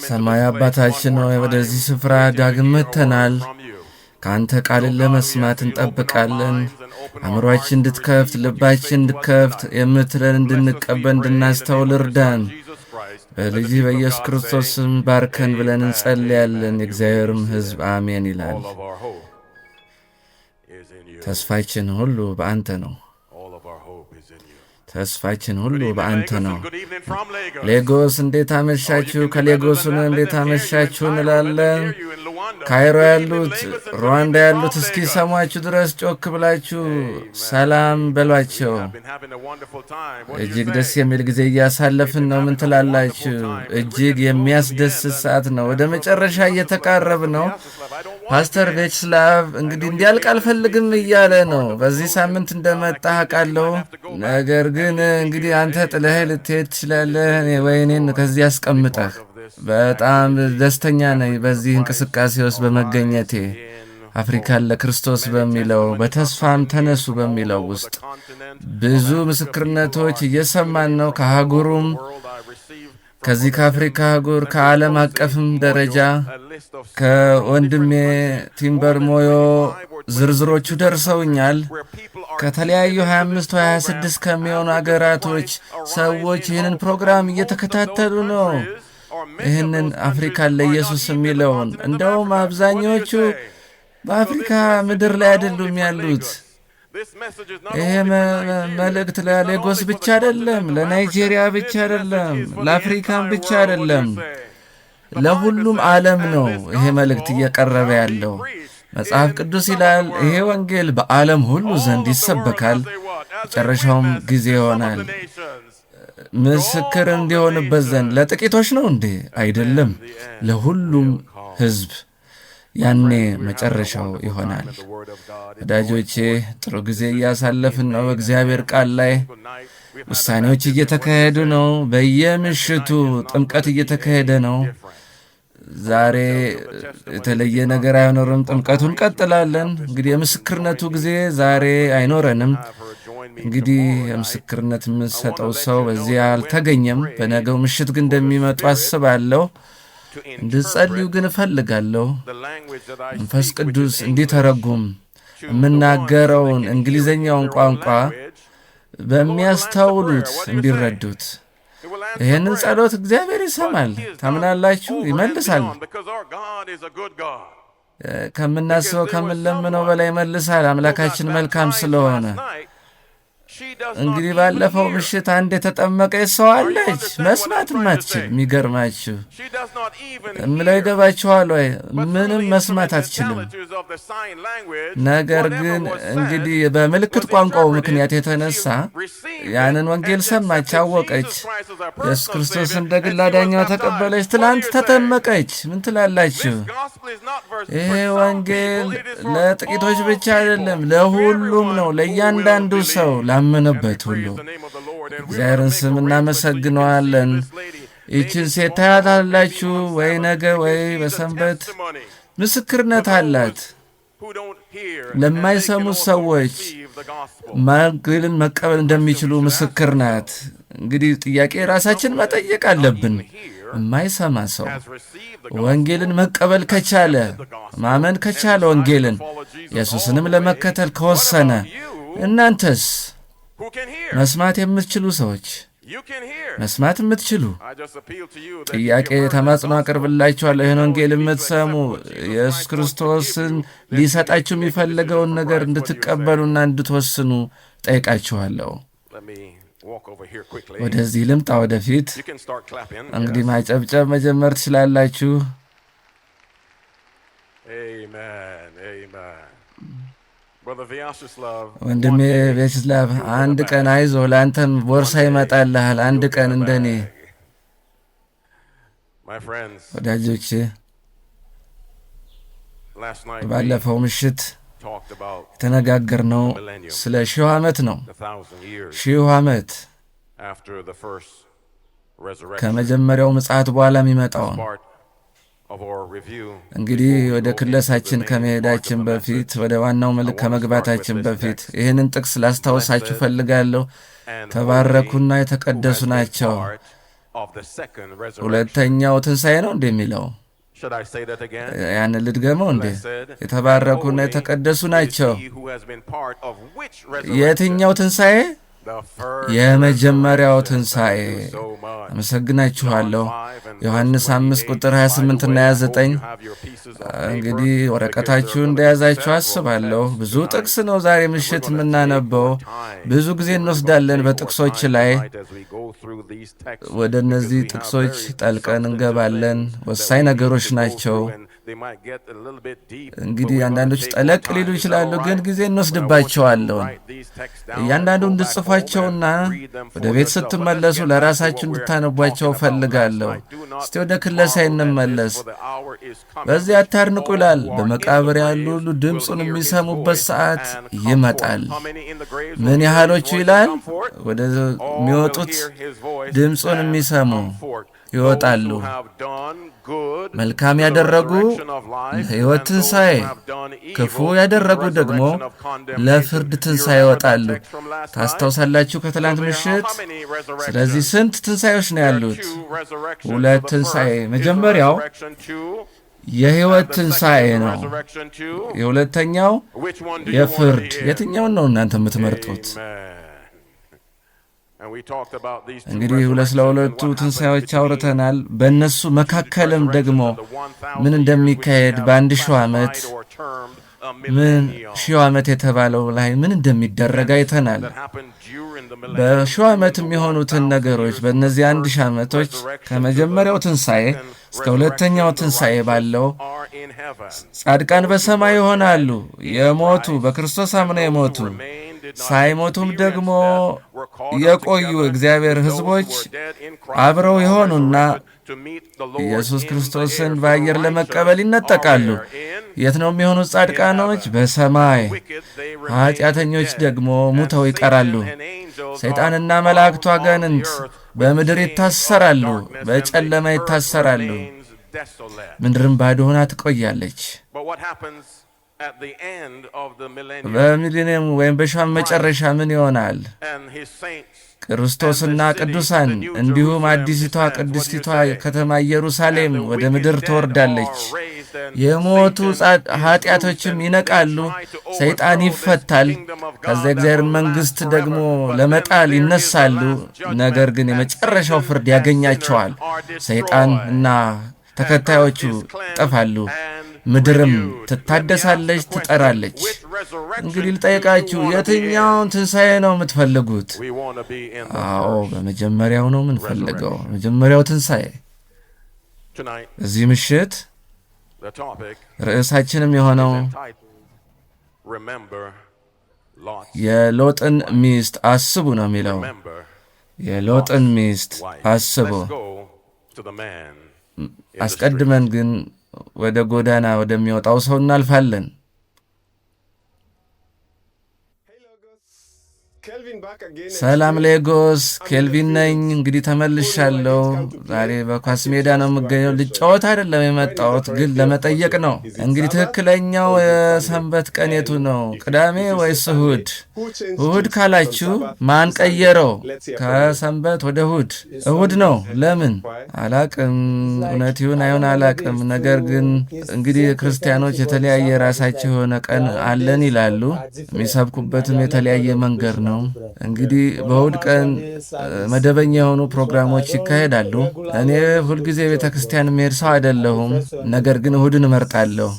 ሰማይ አባታችን ሆይ ወደዚህ ስፍራ ዳግም መጥተናል። ካንተ ቃልን ለመስማት እንጠብቃለን። አእምሮአችን እንድትከፍት፣ ልባችን እንድትከፍት፣ የምትለን እንድንቀበል እንድናስተውል እርዳን። በልጅ በኢየሱስ ክርስቶስ ስም ባርከን ብለን እንጸልያለን። የእግዚአብሔርም ሕዝብ አሜን ይላል። ተስፋችን ሁሉ በአንተ ነው። ተስፋችን ሁሉ በአንተ ነው። ሌጎስ እንዴት አመሻችሁ? ከሌጎሱን እንዴት አመሻችሁ እንላለን። ካይሮ ያሉት፣ ሩዋንዳ ያሉት እስኪ ሰሟችሁ ድረስ ጮክ ብላችሁ ሰላም በሏቸው። እጅግ ደስ የሚል ጊዜ እያሳለፍን ነው። ምን ትላላችሁ? እጅግ የሚያስደስት ሰዓት ነው። ወደ መጨረሻ እየተቃረብ ነው። ፓስተር ቬችስላቭ እንግዲህ እንዲያልቅ አልፈልግም እያለ ነው። በዚህ ሳምንት እንደመጣ አውቃለሁ። ነገር ግን እንግዲህ አንተ ጥለህ ልትሄድ ትችላለህ፣ ወይ እኔን ከዚህ አስቀምጠህ። በጣም ደስተኛ ነኝ በዚህ እንቅስቃሴ ውስጥ በመገኘቴ። አፍሪካን ለክርስቶስ በሚለው በተስፋም ተነሱ በሚለው ውስጥ ብዙ ምስክርነቶች እየሰማን ነው። ከአህጉሩም ከዚህ ከአፍሪካ አህጉር ከዓለም አቀፍም ደረጃ ከወንድሜ ቲምበር ሞዮ ዝርዝሮቹ ደርሰውኛል። ከተለያዩ 25 ወይ 26 ከሚሆኑ አገራቶች ሰዎች ይህንን ፕሮግራም እየተከታተሉ ነው። ይህንን አፍሪካን ለኢየሱስ የሚለውን እንደውም አብዛኞቹ በአፍሪካ ምድር ላይ አይደሉም ያሉት። ይሄ መልእክት ለሌጎስ ብቻ አይደለም፣ ለናይጄሪያ ብቻ አይደለም፣ ለአፍሪካም ብቻ አይደለም፣ ለሁሉም ዓለም ነው ይሄ መልእክት እየቀረበ ያለው። መጽሐፍ ቅዱስ ይላል ይሄ ወንጌል በዓለም ሁሉ ዘንድ ይሰበካል፣ መጨረሻውም ጊዜ ይሆናል። ምስክር እንዲሆንበት ዘንድ ለጥቂቶች ነው እንዴ? አይደለም፣ ለሁሉም ሕዝብ ያኔ መጨረሻው ይሆናል። ወዳጆቼ ጥሩ ጊዜ እያሳለፍን ነው። በእግዚአብሔር ቃል ላይ ውሳኔዎች እየተካሄዱ ነው። በየምሽቱ ጥምቀት እየተካሄደ ነው። ዛሬ የተለየ ነገር አይኖርም። ጥምቀቱን ቀጥላለን። እንግዲህ የምስክርነቱ ጊዜ ዛሬ አይኖረንም። እንግዲህ የምስክርነት የምሰጠው ሰው በዚህ አልተገኘም። በነገው ምሽት ግን እንደሚመጡ አስባለሁ። እንድጸልዩ ግን እፈልጋለሁ። መንፈስ ቅዱስ እንዲተረጉም የምናገረውን እንግሊዘኛውን ቋንቋ በሚያስተውሉት እንዲረዱት። ይህንን ጸሎት እግዚአብሔር ይሰማል። ታምናላችሁ? ይመልሳል። ከምናስበው ከምንለምነው በላይ ይመልሳል። አምላካችን መልካም ስለሆነ እንግዲህ ባለፈው ምሽት አንድ የተጠመቀች ሰው አለች፣ መስማት ማትችል። የሚገርማችሁ እምለው ይገባችኋል ወይ? ምንም መስማት አትችልም። ነገር ግን እንግዲህ በምልክት ቋንቋው ምክንያት የተነሳ ያንን ወንጌል ሰማች፣ አወቀች፣ ኢየሱስ ክርስቶስ እንደ ግል አዳኛዋ ተቀበለች፣ ትላንት ተጠመቀች። ምን ትላላችሁ? ይሄ ወንጌል ለጥቂቶች ብቻ አይደለም፣ ለሁሉም ነው፣ ለእያንዳንዱ ሰው ላመነበት ሁሉ። እግዚአብሔርን ስም እናመሰግነዋለን። ይችን ሴት ታያታላችሁ ወይ ነገ ወይ በሰንበት ምስክርነት አላት። ለማይሰሙት ሰዎች ወንጌልን መቀበል እንደሚችሉ ምስክር ናት። እንግዲህ ጥያቄ ራሳችን መጠየቅ አለብን። የማይሰማ ሰው ወንጌልን መቀበል ከቻለ፣ ማመን ከቻለ፣ ወንጌልን ኢየሱስንም ለመከተል ከወሰነ፣ እናንተስ መስማት የምትችሉ ሰዎች፣ መስማት የምትችሉ ጥያቄ ተማጽኖ አቅርብላችኋለሁ። ይህን ወንጌል የምትሰሙ ኢየሱስ ክርስቶስን ሊሰጣችሁ የሚፈልገውን ነገር እንድትቀበሉና እንድትወስኑ ጠይቃችኋለሁ። ወደዚህ ልምጣ፣ ወደፊት እንግዲህ ማጨብጨብ መጀመር ትችላላችሁ። ወንድሜ ቬችስላቭ አንድ ቀን አይዞ፣ ለአንተም ቦርሳ ይመጣልሃል አንድ ቀን እንደኔ። ወዳጆች ባለፈው ምሽት የተነጋገርነው ስለ 1000 ዓመት ነው። 1000 ዓመት ከመጀመሪያው ምጽአት በኋላ የሚመጣውን እንግዲህ ወደ ክለሳችን ከመሄዳችን በፊት ወደ ዋናው መልክ ከመግባታችን በፊት ይህንን ጥቅስ ላስታውሳችሁ ፈልጋለሁ። ተባረኩና የተቀደሱ ናቸው ሁለተኛው ትንሣኤ ነው እንደሚለው ያን ልድገመው እንዴ? የተባረኩና የተቀደሱ ናቸው። የትኛው ትንሣኤ? የመጀመሪያው ትንሣኤ። አመሰግናችኋለሁ። ዮሐንስ 5 ቁጥር 28 እና 29። እንግዲህ ወረቀታችሁ እንደያዛችሁ አስባለሁ። ብዙ ጥቅስ ነው ዛሬ ምሽት የምናነበው። ብዙ ጊዜ እንወስዳለን በጥቅሶች ላይ። ወደ እነዚህ ጥቅሶች ጠልቀን እንገባለን። ወሳኝ ነገሮች ናቸው። እንግዲህ አንዳንዶች ጠለቅ ሊሉ ይችላሉ፣ ግን ጊዜ እንወስድባቸዋለሁ። እያንዳንዱ እንድጽፏቸውና ወደ ቤት ስትመለሱ ለራሳችሁ እንድታነቧቸው ፈልጋለሁ። እስቲ ወደ ክለሳይ እንመለስ። በዚህ አታርንቁ ይላል። በመቃብር ያሉ ሁሉ ድምፁን የሚሰሙበት ሰዓት ይመጣል። ምን ያህሎቹ ይላል? ወደ የሚወጡት ድምፁን የሚሰሙ ይወጣሉ። መልካም ያደረጉ ለሕይወት ትንሣኤ፣ ክፉ ያደረጉ ደግሞ ለፍርድ ትንሣኤ ይወጣሉ። ታስታውሳላችሁ ከትላንት ምሽት። ስለዚህ ስንት ትንሣኤዎች ነው ያሉት? ሁለት ትንሣኤ። መጀመሪያው የሕይወት ትንሣኤ ነው። የሁለተኛው የፍርድ። የትኛውን ነው እናንተ የምትመርጡት? እንግዲህ ስለ ሁለቱ ትንሣኤዎች አውርተናል። በእነሱ መካከልም ደግሞ ምን እንደሚካሄድ በ1000 ዓመት ምን 1000 ዓመት የተባለው ላይ ምን እንደሚደረግ አይተናል። በ1000 ዓመት የሚሆኑትን ነገሮች በእነዚህ 1000 ዓመቶች ከመጀመሪያው ትንሣኤ እስከ ሁለተኛው ትንሣኤ ባለው ጻድቃን በሰማይ ይሆናሉ። የሞቱ በክርስቶስ አምነው የሞቱ ሳይሞቱም ደግሞ የቆዩ እግዚአብሔር ሕዝቦች አብረው የሆኑና ኢየሱስ ክርስቶስን በአየር ለመቀበል ይነጠቃሉ። የት ነው የሚሆኑት? ጻድቃኖች በሰማይ፣ ኃጢአተኞች ደግሞ ሙተው ይቀራሉ። ሰይጣንና መላእክቱ አጋንንት በምድር ይታሰራሉ፣ በጨለማ ይታሰራሉ። ምድርም ባዶ ሆና ትቆያለች። በሚሊኒየም ወይም በሺህ መጨረሻ ምን ይሆናል? ክርስቶስና ቅዱሳን እንዲሁም አዲሲቷ ቅድስቲቷ ከተማ ኢየሩሳሌም ወደ ምድር ትወርዳለች። የሞቱ ኃጢአቶችም ይነቃሉ። ሰይጣን ይፈታል። ከዛ እግዚአብሔር መንግሥት ደግሞ ለመጣል ይነሳሉ። ነገር ግን የመጨረሻው ፍርድ ያገኛቸዋል። ሰይጣን እና ተከታዮቹ ይጠፋሉ። ምድርም ትታደሳለች፣ ትጠራለች። እንግዲህ ልጠይቃችሁ፣ የትኛውን ትንሣኤ ነው የምትፈልጉት? አዎ በመጀመሪያው ነው የምንፈልገው፣ መጀመሪያው ትንሣኤ። እዚህ ምሽት ርዕሳችንም የሆነው የሎጥን ሚስት አስቡ ነው የሚለው። የሎጥን ሚስት አስቡ። አስቀድመን ግን ወደ ጎዳና ወደሚወጣው ሰው እናልፋለን። ሰላም ሌጎስ፣ ኬልቪን ነኝ። እንግዲህ ተመልሻለሁ። ዛሬ በኳስ ሜዳ ነው የምገኘው። ልጫወት አይደለም የመጣሁት፣ ግን ለመጠየቅ ነው። እንግዲህ ትክክለኛው የሰንበት ቀን የቱ ነው? ቅዳሜ ወይስ እሁድ? እሁድ ካላችሁ ማን ቀየረው? ከሰንበት ወደ እሁድ። እሁድ ነው። ለምን አላቅም፣ እውነት ይሁን አይሁን አላቅም። ነገር ግን እንግዲህ ክርስቲያኖች የተለያየ ራሳቸው የሆነ ቀን አለን ይላሉ። የሚሰብኩበትም የተለያየ መንገድ ነው። እንግዲህ በእሁድ ቀን መደበኛ የሆኑ ፕሮግራሞች ይካሄዳሉ። እኔ ሁልጊዜ ቤተ ክርስቲያን የምሄድ ሰው አይደለሁም። ነገር ግን እሁድን እመርጣለሁ።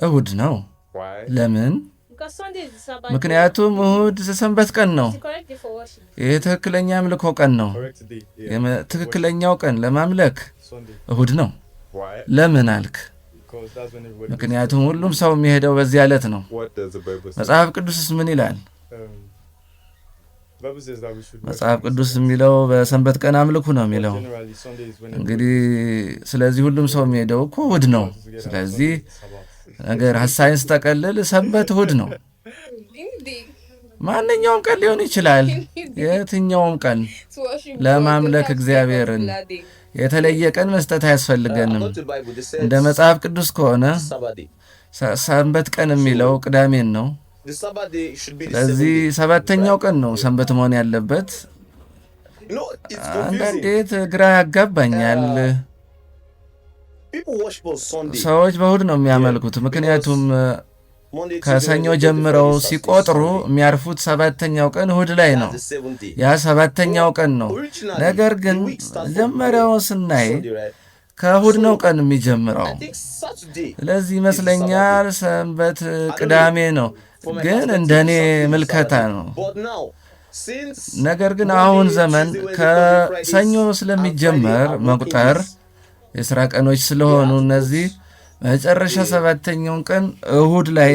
እሁድ ነው። ለምን? ምክንያቱም እሁድ ሰንበት ቀን ነው። ይህ ትክክለኛ አምልኮ ቀን ነው። ትክክለኛው ቀን ለማምለክ እሁድ ነው። ለምን አልክ? ምክንያቱም ሁሉም ሰው የሚሄደው በዚህ ዕለት ነው። መጽሐፍ ቅዱስስ ምን ይላል? መጽሐፍ ቅዱስ የሚለው በሰንበት ቀን አምልኩ ነው የሚለው። እንግዲህ ስለዚህ ሁሉም ሰው የሚሄደው እኮ እሁድ ነው። ስለዚህ ነገር ሐሳይን ስጠቀልል ሰንበት እሁድ ነው። ማንኛውም ቀን ሊሆን ይችላል። የትኛውም ቀን ለማምለክ እግዚአብሔርን የተለየ ቀን መስጠት አያስፈልገንም። እንደ መጽሐፍ ቅዱስ ከሆነ ሰንበት ቀን የሚለው ቅዳሜን ነው። ስለዚህ ሰባተኛው ቀን ነው ሰንበት መሆን ያለበት። እንዴት ግራ ያጋባኛል። ሰዎች በእሁድ ነው የሚያመልኩት፣ ምክንያቱም ከሰኞ ጀምረው ሲቆጥሩ የሚያርፉት ሰባተኛው ቀን እሁድ ላይ ነው። ያ ሰባተኛው ቀን ነው። ነገር ግን መጀመሪያው ስናይ ከእሁድ ነው ቀን የሚጀምረው። ስለዚህ ይመስለኛል ሰንበት ቅዳሜ ነው፣ ግን እንደኔ ምልከታ ነው። ነገር ግን አሁን ዘመን ከሰኞ ስለሚጀመር መቁጠር የሥራ ቀኖች ስለሆኑ እነዚህ መጨረሻ ሰባተኛውን ቀን እሁድ ላይ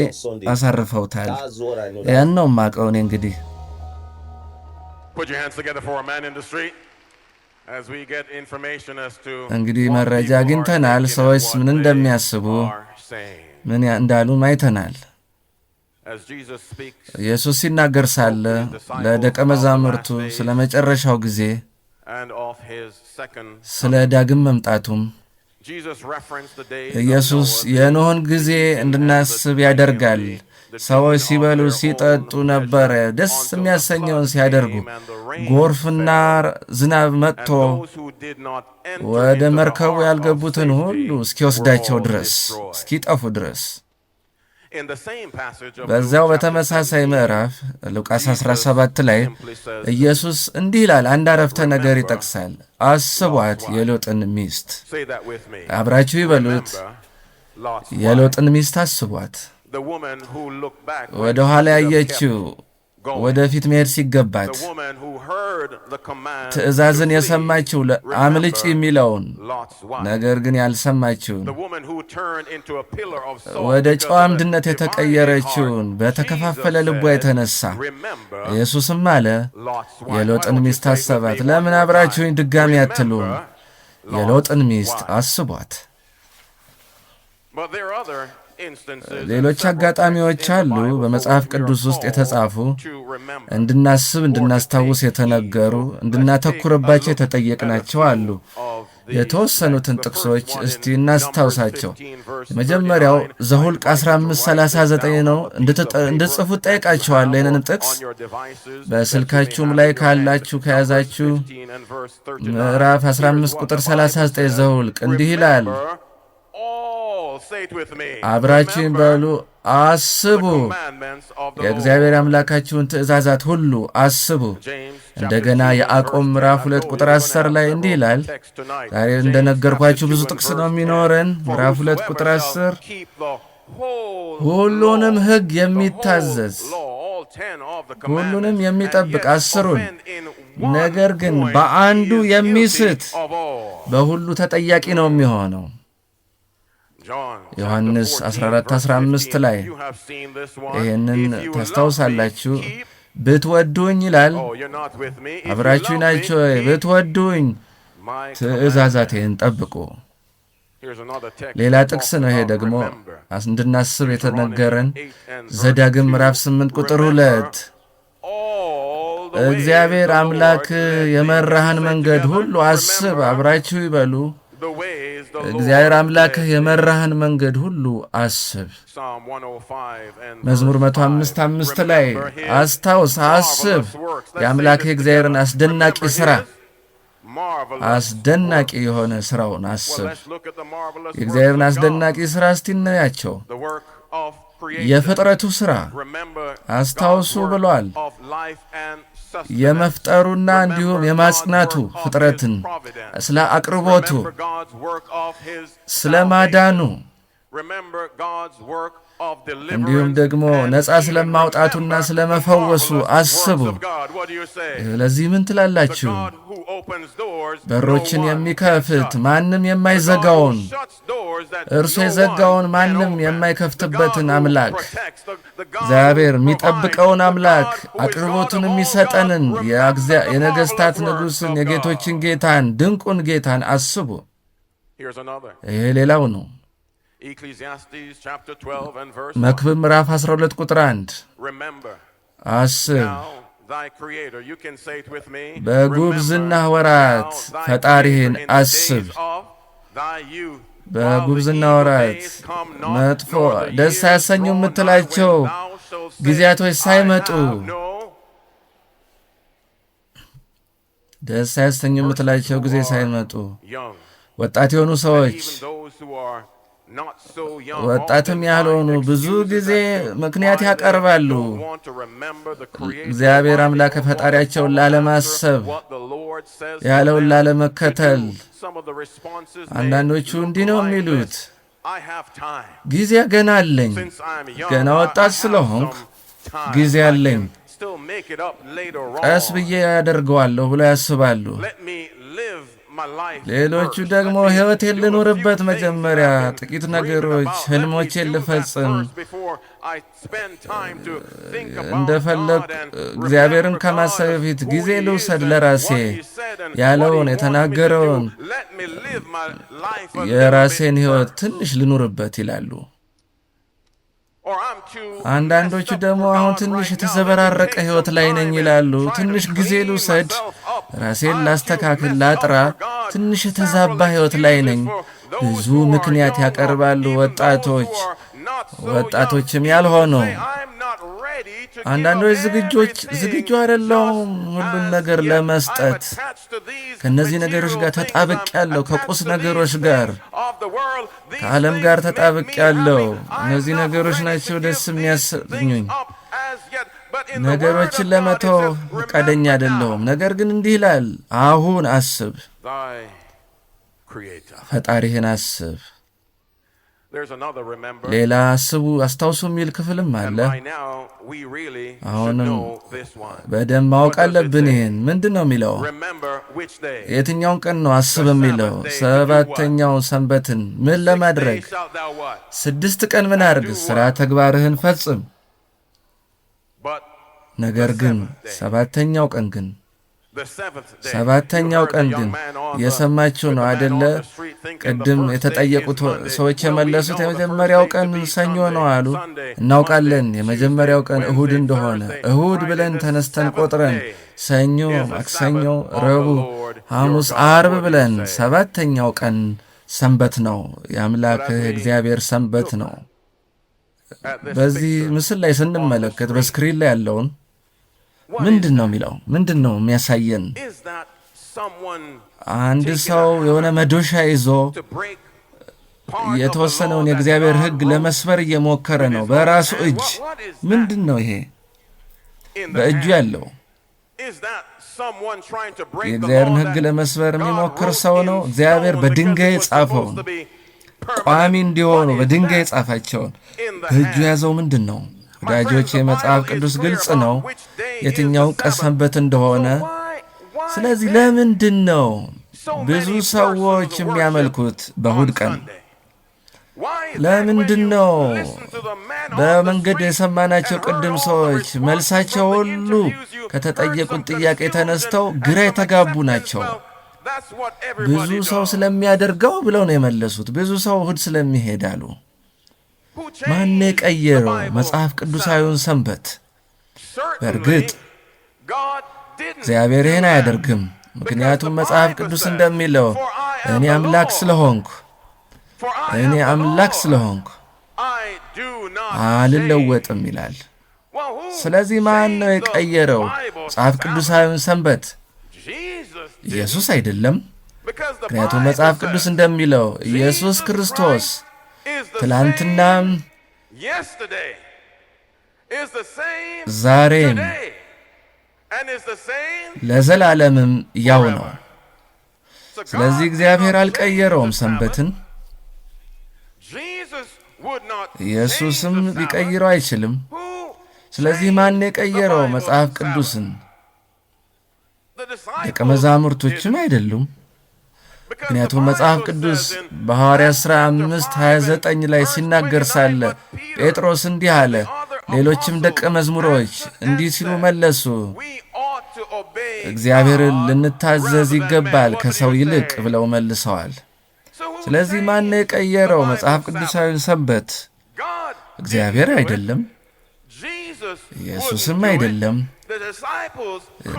አሳርፈውታል። ያን ነው የማውቀው እኔ። እንግዲህ መረጃ አግኝተናል። ሰዎች ምን እንደሚያስቡ ምን እንዳሉም አይተናል። ኢየሱስ ሲናገር ሳለ ለደቀ መዛሙርቱ ስለ መጨረሻው ጊዜ፣ ስለ ዳግም መምጣቱም ኢየሱስ የኖኅን ጊዜ እንድናስብ ያደርጋል። ሰዎች ሲበሉ ሲጠጡ ነበረ፣ ደስ የሚያሰኘውን ሲያደርጉ፣ ጎርፍና ዝናብ መጥቶ ወደ መርከቡ ያልገቡትን ሁሉ እስኪወስዳቸው ድረስ እስኪጠፉ ድረስ። በዚያው በተመሳሳይ ምዕራፍ ሉቃስ 17 ላይ ኢየሱስ እንዲህ ይላል። አንድ አረፍተ ነገር ይጠቅሳል። አስቧት የሎጥን ሚስት። አብራችሁ ይበሉት። የሎጥን ሚስት አስቧት። ወደ ኋላ ያየችው ወደፊት መሄድ ሲገባት ትእዛዝን የሰማችው አምልጭ የሚለውን ነገር ግን ያልሰማችውን ወደ ጨው አምድነት የተቀየረችውን በተከፋፈለ ልቧ የተነሳ ኢየሱስም አለ የሎጥን ሚስት አሰባት። ለምን አብራችሁኝ ድጋሚ አትሉም? የሎጥን ሚስት አስቧት። ሌሎች አጋጣሚዎች አሉ በመጽሐፍ ቅዱስ ውስጥ የተጻፉ እንድናስብ እንድናስታውስ የተነገሩ እንድናተኩርባቸው የተጠየቅናቸው አሉ። የተወሰኑትን ጥቅሶች እስቲ እናስታውሳቸው። የመጀመሪያው ዘኍልቍ 15:39 ነው። እንድትጽፉት ጠይቃችኋለሁ። ይህንን ጥቅስ በስልካችሁም ላይ ካላችሁ ከያዛችሁ ምዕራፍ 15 ቁጥር 39 ዘኍልቍ እንዲህ ይላል። አብራችሁኝ በሉ አስቡ፣ የእግዚአብሔር አምላካችሁን ትእዛዛት ሁሉ አስቡ። እንደገና ያዕቆብ ምዕራፍ 2 ቁጥር 10 ላይ እንዲህ ይላል። ዛሬ እንደነገርኳችሁ ብዙ ጥቅስ ነው የሚኖረን። ምዕራፍ 2 ቁጥር 10 ሁሉንም ሕግ የሚታዘዝ ሁሉንም የሚጠብቅ 10ን ነገር ግን በአንዱ የሚስት በሁሉ ተጠያቂ ነው የሚሆነው። ዮሐንስ 14:15 ላይ ይህንን ታስታውሳላችሁ። ብትወዱኝ ይላል። አብራችሁኝ ናችሁ? ብትወዱኝ ትእዛዛቴን ጠብቁ። ሌላ ጥቅስ ነው ይሄ ደግሞ እንድናስብ የተነገረን ዘዳግም ምዕራፍ 8 ቁጥር 2 እግዚአብሔር አምላክ የመራህን መንገድ ሁሉ አስብ። አብራችሁ ይበሉ እግዚአብሔር አምላክህ የመራህን መንገድ ሁሉ አስብ። መዝሙር 105:5 ላይ አስታውስ፣ አስብ የአምላክህ እግዚአብሔርን አስደናቂ ሥራ፣ አስደናቂ የሆነ ሥራውን አስብ። የእግዚአብሔርን አስደናቂ ሥራ እስቲ እናያቸው። የፍጥረቱ ሥራ አስታውሱ ብሏል። የመፍጠሩና እንዲሁም የማጽናቱ ፍጥረትን ስለ አቅርቦቱ፣ ስለ ማዳኑ እንዲሁም ደግሞ ነፃ ስለማውጣቱና ስለመፈወሱ አስቡ። ስለዚህ ምን ትላላችሁ? በሮችን የሚከፍት ማንም የማይዘጋውን እርሱ የዘጋውን ማንም የማይከፍትበትን አምላክ እግዚአብሔር የሚጠብቀውን አምላክ አቅርቦቱን የሚሰጠንን የነገሥታት ንጉሥን የጌቶችን ጌታን ድንቁን ጌታን አስቡ። ይሄ ሌላው ነው። መክብብ ምዕራፍ 12 ቁጥር 1 አስብ በጉብዝና ወራት ፈጣሪህን አስብ። በጉብዝና ወራት መጥፎ ደስ ያሰኙ የምትላቸው ጊዜያቶች ሳይመጡ ደስ ያሰኙ የምትላቸው ጊዜ ሳይመጡ ወጣት የሆኑ ሰዎች ወጣትም ያልሆኑ ብዙ ጊዜ ምክንያት ያቀርባሉ እግዚአብሔር አምላክ ፈጣሪያቸውን ላለማሰብ ያለውን ላለመከተል። አንዳንዶቹ እንዲህ ነው የሚሉት፣ ጊዜ ገና አለኝ፣ ገና ወጣት ስለሆንኩ ጊዜ አለኝ፣ ቀስ ብዬ ያደርገዋለሁ ብለው ያስባሉ። ሌሎቹ ደግሞ ሕይወቴን ልኖርበት፣ መጀመሪያ ጥቂት ነገሮች ህልሞቼን ልፈጽም፣ እንደፈለግ እግዚአብሔርን ከማሰብ በፊት ጊዜ ልውሰድ ለራሴ ያለውን የተናገረውን የራሴን ሕይወት ትንሽ ልኖርበት ይላሉ። አንዳንዶቹ ደግሞ አሁን ትንሽ የተዘበራረቀ ሕይወት ላይ ነኝ ይላሉ። ትንሽ ጊዜ ልውሰድ፣ ራሴን ላስተካክል፣ ላጥራ፣ ትንሽ የተዛባ ሕይወት ላይ ነኝ። ብዙ ምክንያት ያቀርባሉ ወጣቶችም ያልሆኑ። አንዳንዶች ዝግጁ አይደለሁም ሁሉን ነገር ለመስጠት፣ ከነዚህ ነገሮች ጋር ተጣብቅ ያለው፣ ከቁስ ነገሮች ጋር ከዓለም ጋር ተጣብቅ ያለው፣ እነዚህ ነገሮች ናቸው ደስ የሚያሰኙኝ። ነገሮችን ለመተው ፈቃደኛ አይደለሁም። ነገር ግን እንዲህ ይላል፣ አሁን አስብ፣ ፈጣሪህን አስብ። ሌላ አስታውሱ የሚል ክፍልም አለ። አሁንም በደንብ ማወቅ አለብን። ይህን ምንድን ነው የሚለው? የትኛውን ቀን ነው አስብ የሚለው? ሰባተኛው ሰንበትን ምን ለማድረግ? 6 ቀን ምን አድርግ? ሥራ ተግባርህን ፈጽም። ነገር ግን ሰባተኛው ቀን ግን የሰማችሁ ነው አደለ? ቅድም የተጠየቁት ሰዎች የመለሱት የመጀመሪያው ቀን ሰኞ ነው አሉ። እናውቃለን የመጀመሪያው ቀን እሁድ እንደሆነ። እሁድ ብለን ተነስተን ቆጥረን ሰኞ፣ ማክሰኞ፣ ረቡዕ፣ ሐሙስ፣ አርብ ብለን ሰባተኛው ቀን ሰንበት ነው። የአምላክህ እግዚአብሔር ሰንበት ነው። በዚህ ምስል ላይ ስንመለከት በስክሪን ላይ ያለውን ምንድን ነው የሚለው? ምንድን ነው የሚያሳየን? አንድ ሰው የሆነ መዶሻ ይዞ የተወሰነውን የእግዚአብሔር ሕግ ለመስበር እየሞከረ ነው በራሱ እጅ። ምንድን ነው ይሄ በእጁ ያለው? የእግዚአብሔርን ሕግ ለመስበር የሚሞክር ሰው ነው። እግዚአብሔር በድንጋይ የጻፈውን ቋሚ እንዲሆኑ በድንጋይ የጻፋቸውን በእጁ ያዘው ምንድን ነው? ወዳጆች የመጽሐፍ ቅዱስ ግልጽ ነው የትኛው ቀን ሰንበት እንደሆነ። ስለዚህ ለምንድን ነው ብዙ ሰዎች የሚያመልኩት በእሁድ ቀን? ለምንድን ነው በመንገድ የሰማናቸው ቅድም ሰዎች መልሳቸው ሁሉ ከተጠየቁት ጥያቄ ተነስተው ግራ የተጋቡ ናቸው? ብዙ ሰው ስለሚያደርገው ብለው ነው የመለሱት። ብዙ ሰው እሁድ ስለሚሄድ አሉ። ማን የቀየረው መጽሐፍ ቅዱሳዊውን ሰንበት? በእርግጥ እግዚአብሔር ይህን አያደርግም። ምክንያቱም መጽሐፍ ቅዱስ እንደሚለው እኔ አምላክ ስለሆንኩ አልለወጥም ይላል። ስለዚህ ማን ነው የቀየረው መጽሐፍ ቅዱሳዊውን ሰንበት? ኢየሱስ አይደለም። ምክንያቱም መጽሐፍ ቅዱስ እንደሚለው ኢየሱስ ክርስቶስ ትላንትናም ዛሬም ለዘላለምም ያው ነው። ስለዚህ እግዚአብሔር አልቀየረውም ሰንበትን። ኢየሱስም ሊቀይረው አይችልም። ስለዚህ ማን የቀየረው መጽሐፍ ቅዱስን? ደቀ መዛሙርቶችም አይደሉም። ምክንያቱም መጽሐፍ ቅዱስ በሐዋርያት ሥራ 5:29 ላይ ሲናገር ሳለ ጴጥሮስ እንዲህ አለ፣ ሌሎችም ደቀ መዝሙሮች እንዲህ ሲሉ መለሱ፣ እግዚአብሔርን ልንታዘዝ ይገባል ከሰው ይልቅ ብለው መልሰዋል። ስለዚህ ማን የቀየረው መጽሐፍ ቅዱሳዊን ሰንበት? እግዚአብሔር አይደለም፣ ኢየሱስም አይደለም፣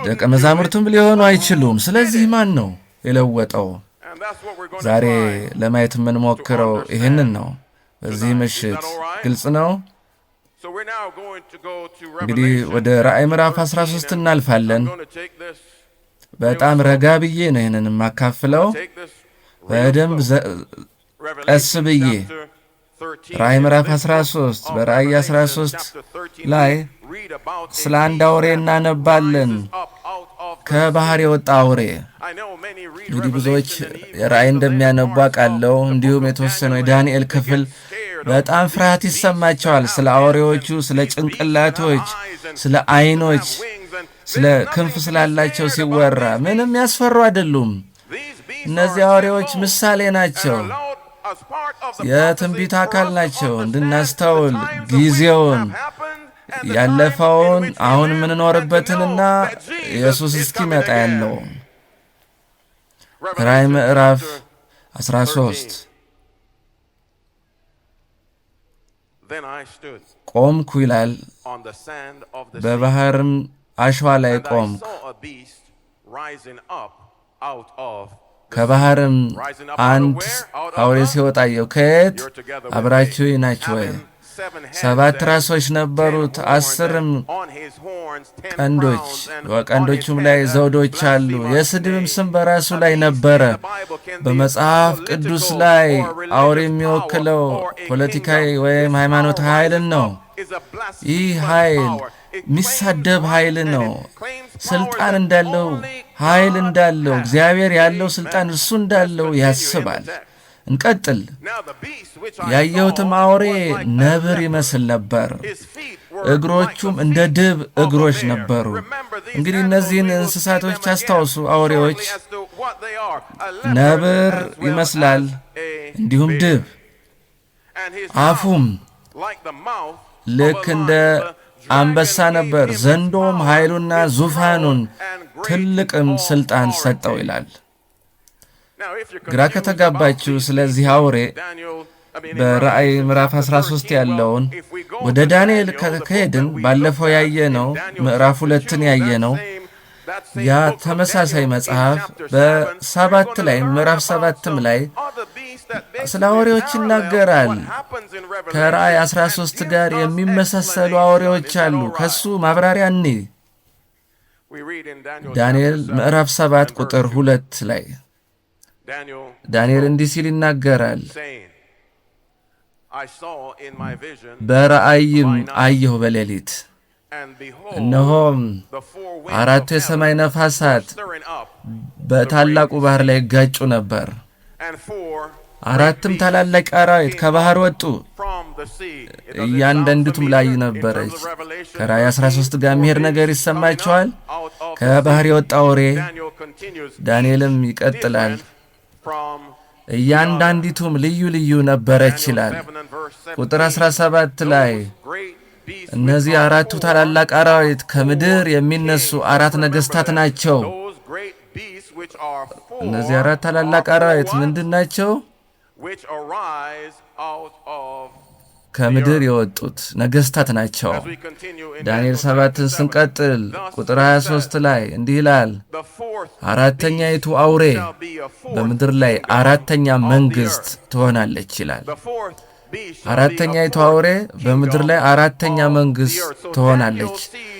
ደቀ መዛሙርቱም ሊሆኑ አይችሉም። ስለዚህ ማን ነው የለወጠው? ዛሬ ለማየት የምንሞክረው ይህንን ነው። በዚህ ምሽት ግልጽ ነው። እንግዲህ ወደ ራእይ ምዕራፍ 13 እናልፋለን። በጣም ረጋ ብዬ ነው ይሄንን ማካፍለው በደንብ ቀስ ብዬ ራእይ ምዕራፍ 13 በራእይ 13 ላይ ስለ አንድ አውሬ እናነባለን ከባህር የወጣ አውሬ እንግዲህ ብዙዎች ራእይ እንደሚያነቡ አውቃለሁ እንዲሁም የተወሰነው የዳንኤል ክፍል በጣም ፍርሃት ይሰማቸዋል ስለ አውሬዎቹ ስለ ጭንቅላቶች ስለ አይኖች ስለ ክንፍ ስላላቸው ሲወራ ምንም ያስፈሩ አይደሉም እነዚህ አውሬዎች ምሳሌ ናቸው የትንቢት አካል ናቸው እንድናስተውል ጊዜውን ያለፈውን አሁን የምንኖርበትንና ኢየሱስ እስኪመጣ ያለው ራእይ ምዕራፍ 13 ቆምኩ ይላል በባህርም አሸዋ ላይ ቆምኩ ከባህርም አንድ አውሬ ሲወጣ አየሁ ከየት አብራችሁ ናችሁ ወይ 7 ራሶች ነበሩት 10ም ቀንዶች በቀንዶቹም ላይ ዘውዶች አሉ የስድብም ስም በራሱ ላይ ነበረ በመጽሐፍ ቅዱስ ላይ አውሬ የሚወክለው ፖለቲካዊ ወይም ሃይማኖታዊ ኃይልን ነው ይህ ኃይል ሚሳደብ ኃይል ነው ስልጣን እንዳለው ኃይል እንዳለው እግዚአብሔር ያለው ስልጣን እርሱ እንዳለው ያስባል እንቀጥል ያየሁትም አውሬ ነብር ይመስል ነበር እግሮቹም እንደ ድብ እግሮች ነበሩ እንግዲህ እነዚህን እንስሳቶች አስታውሱ አውሬዎች ነብር ይመስላል እንዲሁም ድብ አፉም ልክ እንደ አንበሳ ነበር ዘንዶም ኃይሉና ዙፋኑን ትልቅም ስልጣን ሰጠው ይላል ግራ ከተጋባችሁ ስለዚህ አውሬ በራእይ ምዕራፍ 13 ያለውን ወደ ዳንኤል ከሄድን ባለፈው ያየነው ምዕራፍ 2ን ያየነው ያ ተመሳሳይ መጽሐፍ በ7 ላይ ምዕራፍ 7ም ላይ ስለ አውሬዎች ይናገራል ከራእይ 13 ጋር የሚመሳሰሉ አውሬዎች አሉ ከሱ ማብራሪያ እኔ ዳንኤል ምዕራፍ 7 ቁጥር 2 ላይ ዳንኤል እንዲህ ሲል ይናገራል በራእይም አየሁ በሌሊት እነሆም 4 የሰማይ ነፋሳት በታላቁ ባህር ላይ ጋጩ ነበር 4ም ታላላቅ አራዊት ከባህር ወጡ እያንዳንዱም ላይ ነበረች ከራእይ 13 ጋር የሚሄድ ነገር ይሰማቸዋል ከባህር የወጣው አውሬ ዳንኤልም ይቀጥላል እያንዳንዲቱም ልዩ ልዩ ነበረች ይላል ቁጥር 17 ላይ እነዚህ 4ቱ ታላላቅ አራዊት ከምድር የሚነሱ 4 ነገስታት ናቸው እነዚህ 4 ታላላቅ አራዊት ምንድናቸው ከምድር የወጡት ነገስታት ናቸው ዳንኤል 7ን ስንቀጥል ቁጥር 23 ላይ እንዲህ ይላል አራተኛይቱ አውሬ በምድር ላይ 4ተኛ መንግስት ትሆናለች ይላል አራተኛይቱ አውሬ በምድር ላይ 4ተኛ መንግስት ትሆናለች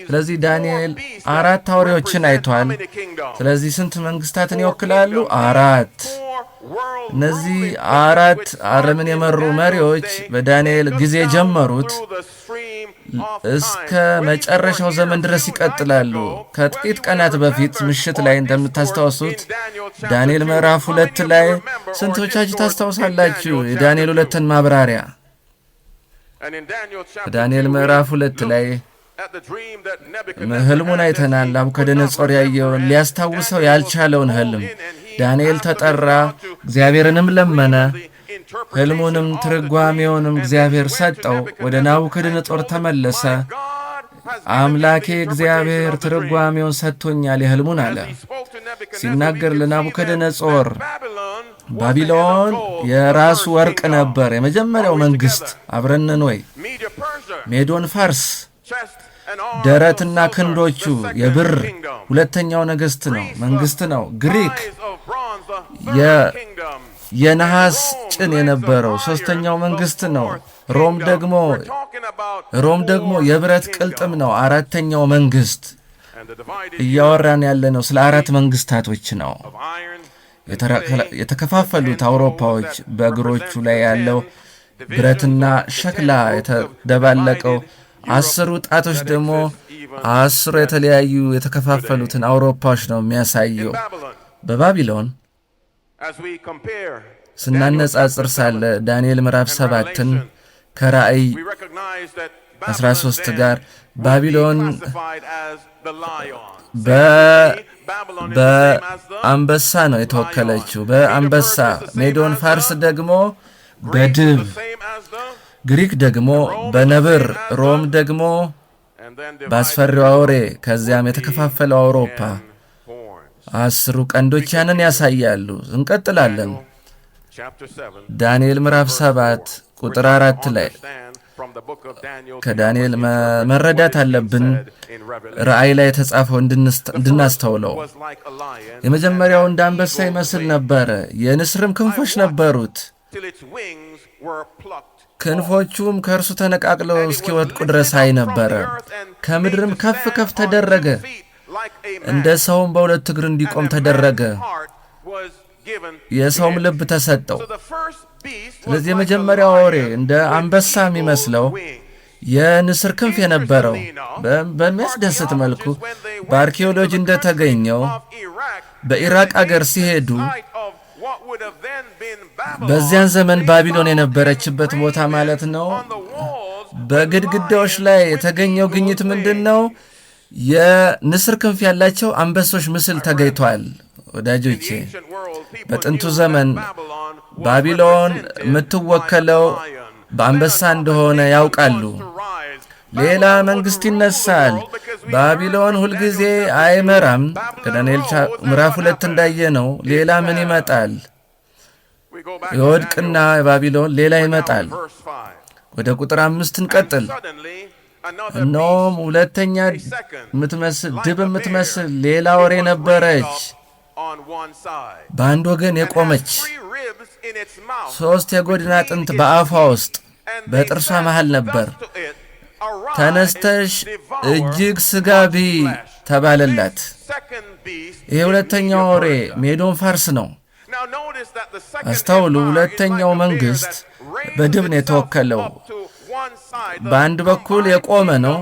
ስለዚህ ዳንኤል 4 አውሬዎችን አይቷል ስለዚህ ስንት መንግስታትን ይወክላሉ 4 እነዚህ 4 ዓለምን የመሩ መሪዎች በዳንኤል ጊዜ ጀመሩት እስከ መጨረሻው ዘመን ድረስ ይቀጥላሉ ከጥቂት ቀናት በፊት ምሽት ላይ እንደምታስታውሱት ዳንኤል ምዕራፍ 2 ላይ ስንቶቻችሁ ታስታውሳላችሁ የዳንኤል 2ን ማብራሪያ ዳንኤል ምዕራፍ 2 ላይ ህልሙን አይተናል ናቡከደነጾር ያየውን ሊያስታውሰው ያልቻለውን ህልም ዳንኤል ተጠራ እግዚአብሔርንም ለመነ ህልሙንም ትርጓሜውንም እግዚአብሔር ሰጠው ወደ ናቡከደነጾር ተመለሰ አምላኬ እግዚአብሔር ትርጓሜውን ሰጥቶኛል የህልሙን አለ ሲናገር ለናቡከደነጾር ባቢሎን የራሱ ወርቅ ነበር የመጀመሪያው መንግስት አብረነን ወይ ሜዶን ፋርስ ደረትና ክንዶቹ የብር ሁለተኛው ነገስት ነው መንግስት ነው ግሪክ የነሐስ ጭን የነበረው ሶስተኛው መንግስት ነው ሮም ደግሞ የብረት ቅልጥም ነው አራተኛው መንግስት እያወራን ያለነው ስለ አራት መንግስታቶች ነው። የተከፋፈሉት አውሮፓዎች በእግሮቹ ላይ ያለው ብረትና ሸክላ የተደባለቀው 10 ጣቶች ደግሞ 10 የተለያዩ የተከፋፈሉትን አውሮፓዎች ነው የሚያሳየው። በባቢሎን ስናነጻጽር ሳለ ዳንኤል ምዕራፍ 7ን ከራእይ 13 ጋር ባቢሎን በአንበሳ ነው የተወከለችው። በአንበሳ ሜዶን ፋርስ ደግሞ በድብ፣ ግሪክ ደግሞ በነብር፣ ሮም ደግሞ በአስፈሪው አውሬ፣ ከዚያም የተከፋፈለው አውሮፓ 10 ቀንዶች ያንን ያሳያሉ። እንቀጥላለን። ዳንኤል ምዕራፍ 7 ቁጥር 4 ላይ ከዳንኤል መረዳት አለብን ራእይ ላይ የተጻፈው እንድናስተውለው። የመጀመሪያው እንደ አንበሳ ይመስል ነበረ፣ የንስርም ክንፎች ነበሩት፣ ክንፎቹም ከእርሱ ተነቃቅለው እስኪወድቁ ድረስ አይ ነበረ። ከምድርም ከፍ ከፍ ተደረገ፣ እንደ ሰውም በሁለት እግር እንዲቆም ተደረገ፣ የሰውም ልብ ተሰጠው። ስለዚህ የመጀመሪያው አውሬ እንደ አንበሳ የሚመስለው የንስር ክንፍ የነበረው በሚያስደስት መልኩ በአርኪኦሎጂ እንደተገኘው በኢራቅ አገር ሲሄዱ በዚያን ዘመን ባቢሎን የነበረችበት ቦታ ማለት ነው። በግድግዳዎች ላይ የተገኘው ግኝት ምንድን ነው? የንስር ክንፍ ያላቸው አንበሶች ምስል ተገኝቷል። ወዳጆቼ በጥንቱ ዘመን ባቢሎን የምትወከለው በአንበሳ እንደሆነ ያውቃሉ። ሌላ መንግሥት ይነሳል። ባቢሎን ሁልጊዜ አይመራም። ከዳንኤል ምዕራፍ 2 እንዳየነው ሌላ ምን ይመጣል? የወድቅና ባቢሎን ሌላ ይመጣል። ወደ ቁጥር 5 እንቀጥል። እነሆም ሁለተኛ ድብ የምትመስል ሌላ አውሬ ነበረች፣ በአንድ ወገን የቆመች 3 የጎድን አጥንት በአፏ ውስጥ በጥርሷ መሃል ነበር። ተነስተሽ እጅግ ሥጋ ብዪ ተባለላት። ይህ ሁለተኛው አውሬ ሜዶን ፋርስ ነው። አስተውሉ፣ ሁለተኛው መንግሥት በድብ ነው የተወከለው። በአንድ በኩል የቆመ ነው።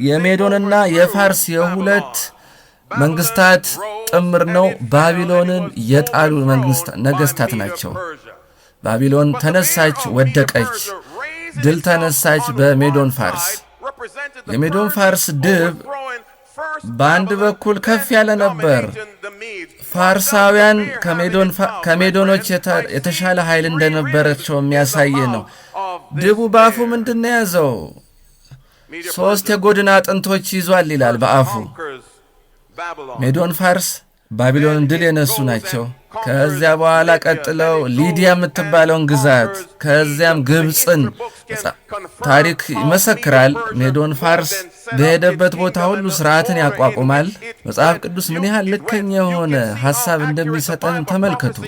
የሜዶንና የፋርስ የሁለት መንግስታት ጥምር ነው። ባቢሎንን የጣሉ ነገስታት ናቸው። ባቢሎን ተነሳች፣ ወደቀች፣ ድል ተነሳች በሜዶን ፋርስ። የሜዶን ፋርስ ድብ በአንድ በኩል ከፍ ያለ ነበር። ፋርሳውያን ከሜዶኖች የተሻለ ኃይል እንደነበረቸው የሚያሳይ ነው። ድቡ በአፉ ምንድን ነው የያዘው? 3 የጎድን አጥንቶች ይዟል ይላል በአፉ። ሜዶን ፋርስ ባቢሎንን ድል የነሱ ናቸው። ከዚያ በኋላ ቀጥለው ሊዲያ የምትባለውን ግዛት፣ ከዚያም ግብፅን ታሪክ ይመሰክራል። ሜዶን ፋርስ በሄደበት ቦታ ሁሉ ስርዓትን ያቋቁማል። መጽሐፍ ቅዱስ ምን ያህል ልከኛ የሆነ ሐሳብ እንደሚሰጠን ተመልከቱ።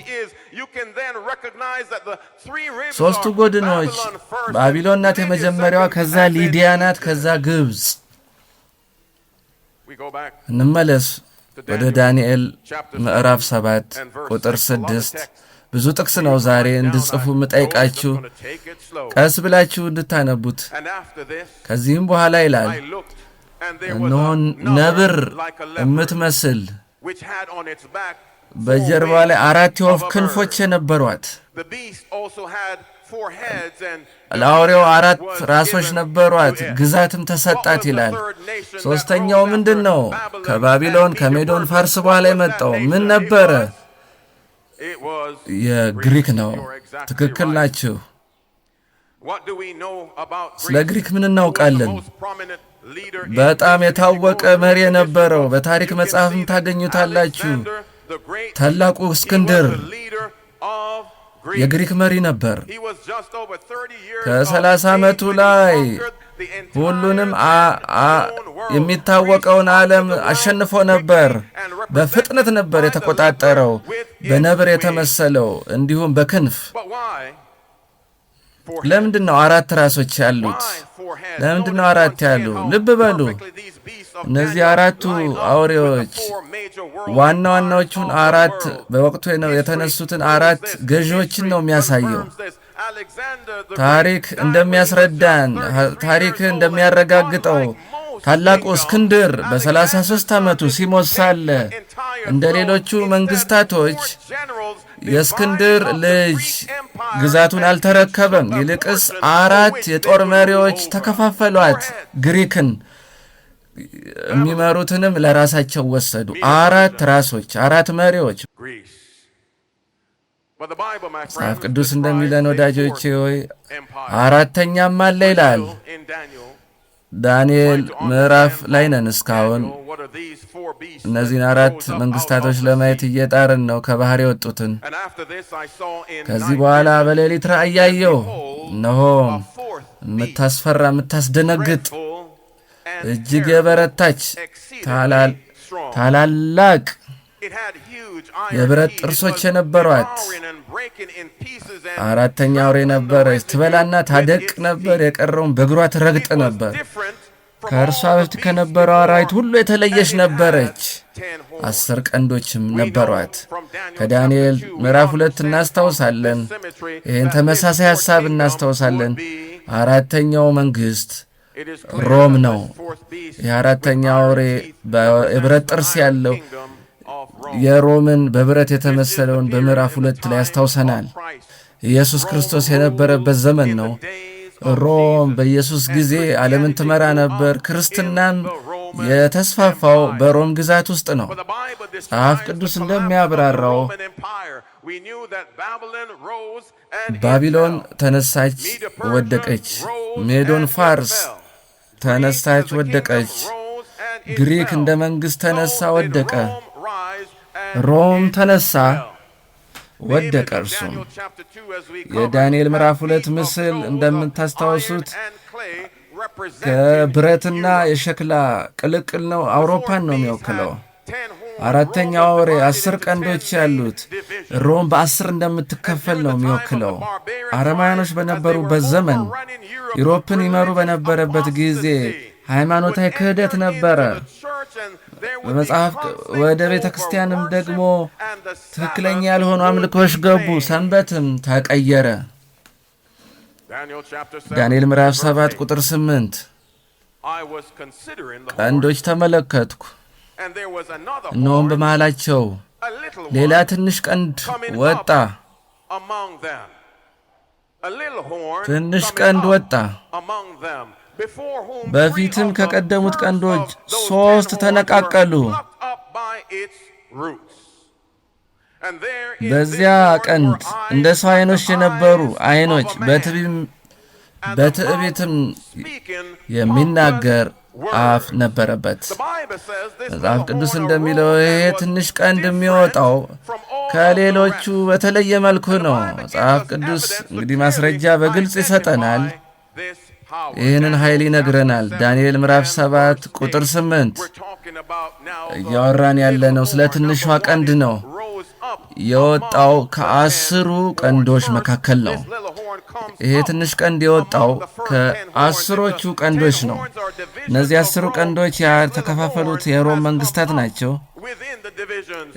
3ቱ ጎድኖች ባቢሎን ናት የመጀመሪያዋ፣ ከዛ ሊዲያ ናት፣ ከዛ ግብፅ። እንመለስ ወደ ዳንኤል ምዕራፍ 7 ቁጥር 6። ብዙ ጥቅስ ነው ዛሬ እንድጽፉ ምጠይቃችሁ፣ ቀስ ብላችሁ እንድታነቡት። ከዚህም በኋላ ይላል፣ እነሆ ነብር የምትመስል በጀርባ ላይ 4 የወፍ ክንፎች የነበሯት፣ ለአውሬው 4 ራሶች ነበሯት፣ ግዛትም ተሰጣት ይላል። ሦስተኛው ምንድን ነው? ከባቢሎን ከሜዶን ፋርስ በኋላ የመጣው ምን ነበረ? የግሪክ ነው። ትክክል ናችሁ። ስለ ግሪክ ምን እናውቃለን? በጣም የታወቀ መሪ የነበረው በታሪክ መጽሐፍም ታገኙታላችሁ። ታላቁ እስክንድር የግሪክ መሪ ነበር። ከ30 ዓመቱ ላይ ሁሉንም የሚታወቀውን ዓለም አሸንፎ ነበር። በፍጥነት ነበር የተቆጣጠረው፣ በነብር የተመሰለው እንዲሁም በክንፍ። ለምንድነው አራት ራሶች ያሉት? ለምንድነው አራት ያሉ? ልብ በሉ። እነዚህ አራቱ አውሬዎች ዋና ዋናዎቹን አራት በወቅቱ የተነሱትን አራት ገዢዎችን ነው የሚያሳየው። ታሪክ እንደሚያስረዳን፣ ታሪክ እንደሚያረጋግጠው ታላቁ እስክንድር በ33 ዓመቱ ሲሞት ሳለ እንደ ሌሎቹ መንግስታቶች የእስክንድር ልጅ ግዛቱን አልተረከበም። ይልቅስ አራት የጦር መሪዎች ተከፋፈሏት። ግሪክን የሚመሩትንም ለራሳቸው ወሰዱ። አራት ራሶች፣ አራት መሪዎች። መጽሐፍ ቅዱስ እንደሚለን ወዳጆቼ ሆይ አራተኛም አለ ይላል። ዳንኤል ምዕራፍ ላይ ነን እስካሁን። እነዚህን አራት መንግስታቶች ለማየት እየጣርን ነው፣ ከባህር የወጡትን። ከዚህ በኋላ በሌሊት ራእይ ያየሁ፣ እነሆ የምታስፈራ የምታስደነግጥ እጅግ የበረታች ታላላቅ የብረት ጥርሶች የነበሯት አራተኛ አውሬ ነበረች። ትበላና ታደቅ ነበር፣ የቀረውን በእግሯ ትረግጥ ነበር። ከእርሷ በፊት ከነበረው አራዊት ሁሉ የተለየች ነበረች። 10 ቀንዶችም ነበሯት። ከዳንኤል ምዕራፍ 2 እናስታውሳለን። ይህን ተመሳሳይ ሐሳብ እናስታውሳለን። አራተኛው መንግሥት ሮም ነው። የአራተኛው አውሬ የብረት ጥርስ ያለው የሮምን በብረት የተመሰለውን በምዕራፍ 2 ላይ ያስታውሰናል። ኢየሱስ ክርስቶስ የነበረበት ዘመን ነው። ሮም በኢየሱስ ጊዜ ዓለምን ትመራ ነበር። ክርስትናም የተስፋፋው በሮም ግዛት ውስጥ ነው። መጽሐፍ ቅዱስ እንደሚያብራራው ባቢሎን ተነሳች፣ ወደቀች። ሜዶን ፋርስ ተነሳች፣ ወደቀች። ግሪክ እንደ መንግሥት ተነሳ፣ ወደቀ። ሮም ተነሳ፣ ወደቀ። እርሱም የዳንኤል ምዕራፍ 2 ምስል እንደምታስታውሱት ከብረትና የሸክላ ቅልቅል ነው። አውሮፓን ነው የሚወክለው። አራተኛው አውሬ 10 ቀንዶች ያሉት ሮም በ10 እንደምትከፈል ነው የሚወክለው። አረማውያኖች በነበሩበት ዘመን ዩሮፕን ይመሩ በነበረበት ጊዜ ሃይማኖታዊ ክህደት ነበረ። በመጽሐፍ ወደ ቤተ ክርስቲያንም ደግሞ ትክክለኛ ያልሆኑ አምልኮች ገቡ። ሰንበትም ተቀየረ። ዳንኤል ምዕራፍ 7 ቁጥር 8 ቀንዶች ተመለከትኩ፣ እነሆም በመሃላቸው ሌላ ትንሽ ቀንድ ወጣ። ትንሽ ቀንድ ወጣ። በፊትም ከቀደሙት ቀንዶች 3 ተነቃቀሉ። በዚያ ቀንድ እንደ ሰው ዓይኖች የነበሩ ዓይኖች፣ በትዕቢትም የሚናገር አፍ ነበረበት። መጽሐፍ ቅዱስ እንደሚለው ይሄ ትንሽ ቀንድ የሚወጣው ከሌሎቹ በተለየ መልኩ ነው። መጽሐፍ ቅዱስ እንግዲህ ማስረጃ በግልጽ ይሰጠናል። ይህንን ኃይል ይነግረናል። ዳንኤል ምዕራፍ 7 ቁጥር 8 እያወራን ያለነው ስለ ትንሿ ቀንድ ነው። የወጣው ከ10 ቀንዶች መካከል ነው። ይሄ ትንሽ ቀንድ የወጣው ከ10ዎቹ ቀንዶች ነው። እነዚህ 10 ቀንዶች የተከፋፈሉት የሮም መንግስታት ናቸው።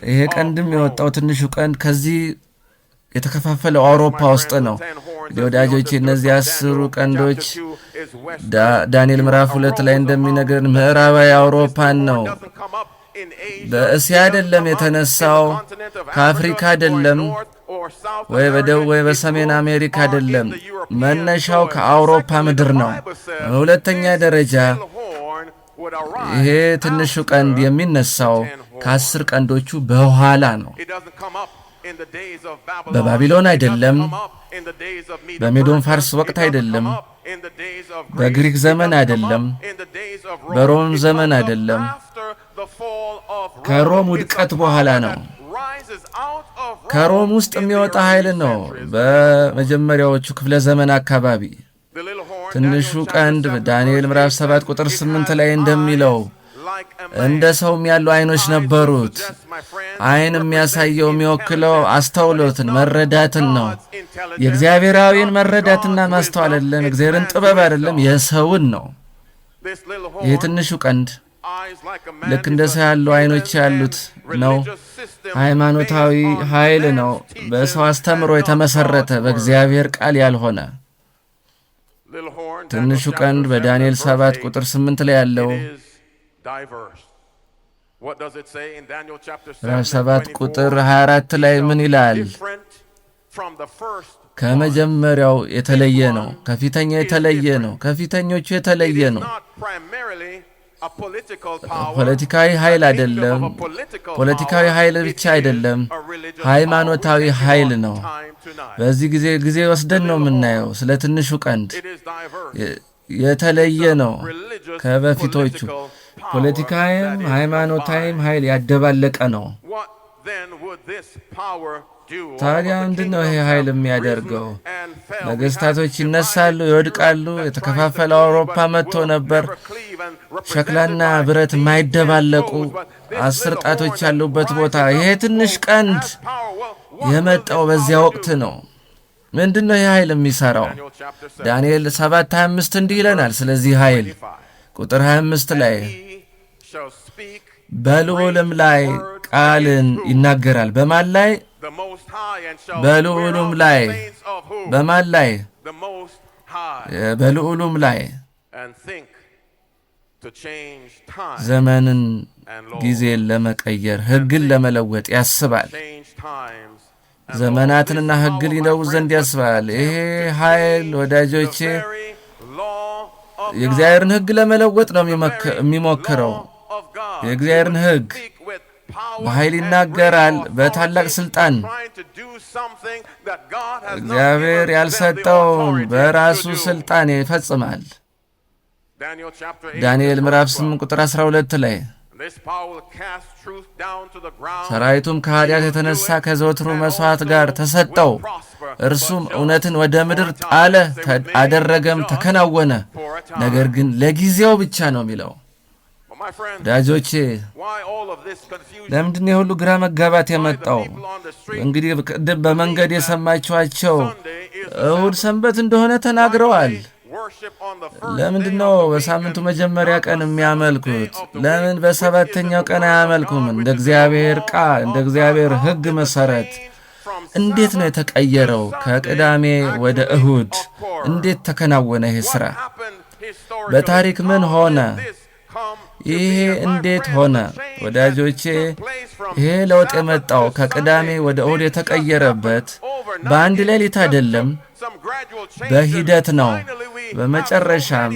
ይሄ ቀንድም የወጣው ትንሹ ቀንድ ከዚህ የተከፋፈለው አውሮፓ ውስጥ ነው። ወዳጆቼ እነዚህ 10 ቀንዶች ዳንኤል ምዕራፍ 2 ላይ እንደሚነግረን ምዕራባዊ አውሮፓን ነው። በእስያ አይደለም የተነሳው፣ ከአፍሪካ አይደለም፣ ወይ በደቡብ ወይ በሰሜን አሜሪካ አይደለም። መነሻው ከአውሮፓ ምድር ነው። በሁለተኛ ደረጃ ይሄ ትንሹ ቀንድ የሚነሳው ከ10 ቀንዶቹ በኋላ ነው። በባቢሎን አይደለም፣ በሜዶን ፋርስ ወቅት አይደለም፣ በግሪክ ዘመን አይደለም፣ በሮም ዘመን አይደለም። ከሮም ውድቀት በኋላ ነው። ከሮም ውስጥ የሚወጣ ኃይል ነው። በመጀመሪያዎቹ ክፍለ ዘመን አካባቢ ትንሹ ቀንድ ዳንኤል ምዕራፍ 7 ቁጥር 8 ላይ እንደሚለው እንደ ሰውም ያሉ አይኖች ነበሩት። አይን የሚያሳየው የሚወክለው አስተውሎትን መረዳትን ነው። የእግዚአብሔራዊን መረዳትና ማስተዋል አይደለም፣ እግዚአብሔርን ጥበብ አይደለም፣ የሰውን ነው። ይህ ትንሹ ቀንድ ልክ እንደ ሰው ያሉ አይኖች ያሉት ነው። ሃይማኖታዊ ኃይል ነው። በሰው አስተምሮ የተመሰረተ በእግዚአብሔር ቃል ያልሆነ ትንሹ ቀንድ በዳንኤል 7 ቁጥር 8 ላይ ያለው ራዕይ 7 ቁጥር 24 ላይ ምን ይላል? ከመጀመሪያው የተለየ ነው፣ ከፊተኛው የተለየ ነው፣ ከፊተኞቹ የተለየ ነው። ፖለቲካዊ ኃይል አይደለም። ፖለቲካዊ ኃይል ብቻ አይደለም፣ ሃይማኖታዊ ኃይል ነው። በዚህ ጊዜ ወስደን ነው የምናየው። ስለ ትንሹ ቀንድ የተለየ ነው ከበፊቶቹ። ፖለቲካዊም ሃይማኖታዊም ኃይል ያደባለቀ ነው። ታዲያ ምንድነው ይሄ ኃይል የሚያደርገው? ነገስታቶች ይነሳሉ፣ ይወድቃሉ። የተከፋፈለው አውሮፓ መጥቶ ነበር። ሸክላና ብረት የማይደባለቁ 10 ጣቶች ያሉበት ቦታ። ይሄ ትንሽ ቀንድ የመጣው በዚያ ወቅት ነው። ምንድነው ይሄ ኃይል የሚሰራው? ዳንኤል 7:25 እንዲህ ይለናል። ስለዚህ ኃይል ቁጥር 25 ላይ በልዑልም ላይ ቃልን ይናገራል። በማን ላይ? በልዑሉም ላይ። በማን ላይ? በልዑሉም ላይ። ዘመንን ጊዜን ለመቀየር ሕግን ለመለወጥ ያስባል። ዘመናትንና ሕግን ሊለውጥ ዘንድ ያስባል። ይሄ ኃይል ወዳጆቼ የእግዚአብሔርን ሕግ ለመለወጥ ነው የሚሞክረው። የእግዚአብሔርን ሕግ በኃይል ይናገራል፣ በታላቅ ስልጣን። እግዚአብሔር ያልሰጠውን በራሱ ስልጣን ይፈጽማል። ዳንኤል ምዕራፍ 8 ቁጥር 12 ላይ ሰራዊቱም ከኃጢአት የተነሳ ከዘወትሩ መሥዋዕት ጋር ተሰጠው፣ እርሱም እውነትን ወደ ምድር ጣለ፣ አደረገም፣ ተከናወነ። ነገር ግን ለጊዜው ብቻ ነው የሚለው። ዳጆቼ ለምንድን የሁሉ ግራ መጋባት የመጣው? እንግዲህ ቅድም በመንገድ የሰማችኋቸው እሁድ ሰንበት እንደሆነ ተናግረዋል። ለምንድን ነው በሳምንቱ መጀመሪያ ቀን የሚያመልኩት? ለምን በሰባተኛው ቀን አያመልኩም? እንደ እግዚአብሔር ቃል እንደ እግዚአብሔር ሕግ መሰረት እንዴት ነው የተቀየረው? ከቅዳሜ ወደ እሁድ እንዴት ተከናወነ ይሄ ሥራ? በታሪክ ምን ሆነ? ይሄ እንዴት ሆነ? ወዳጆቼ ይሄ ለውጥ የመጣው ከቅዳሜ ወደ እሁድ የተቀየረበት በአንድ ሌሊት አይደለም፣ በሂደት ነው። በመጨረሻም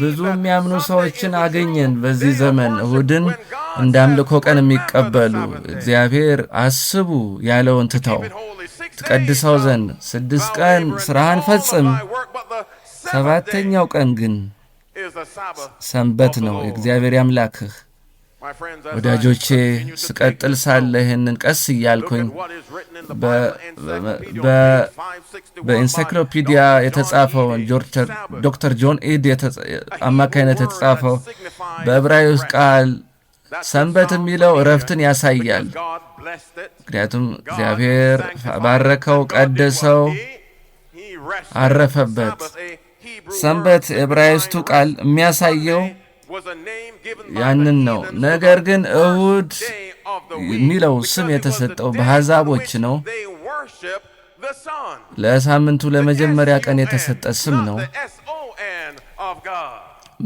ብዙ የሚያምኑ ሰዎችን አገኘን። በዚህ ዘመን እሁድን እንደ አምልኮ ቀን የሚቀበሉ እግዚአብሔር አስቡ ያለውን ትተው ትቀድሰው ዘንድ 6 ቀን ሥራህን ፈጽም፣ 7ኛው ቀን ግን ሰንበት ነው የእግዚአብሔር አምላክህ። ወዳጆቼ ስቀጥል ሳለ ይህንን ቀስ እያልኩኝ በኢንሳይክሎፒዲያ የተጻፈውን ዶክተር ጆን ኤድ አማካይነት የተጻፈው በዕብራይስጥ ቃል ሰንበት የሚለው እረፍትን ያሳያል። ምክንያቱም እግዚአብሔር ባረከው፣ ቀደሰው፣ አረፈበት። ሰንበት ዕብራይስጡ ቃል የሚያሳየው ያንን ነው። ነገር ግን እሁድ የሚለው ስም የተሰጠው በአሕዛቦች ነው። ለሳምንቱ ለመጀመሪያ ቀን የተሰጠ ስም ነው።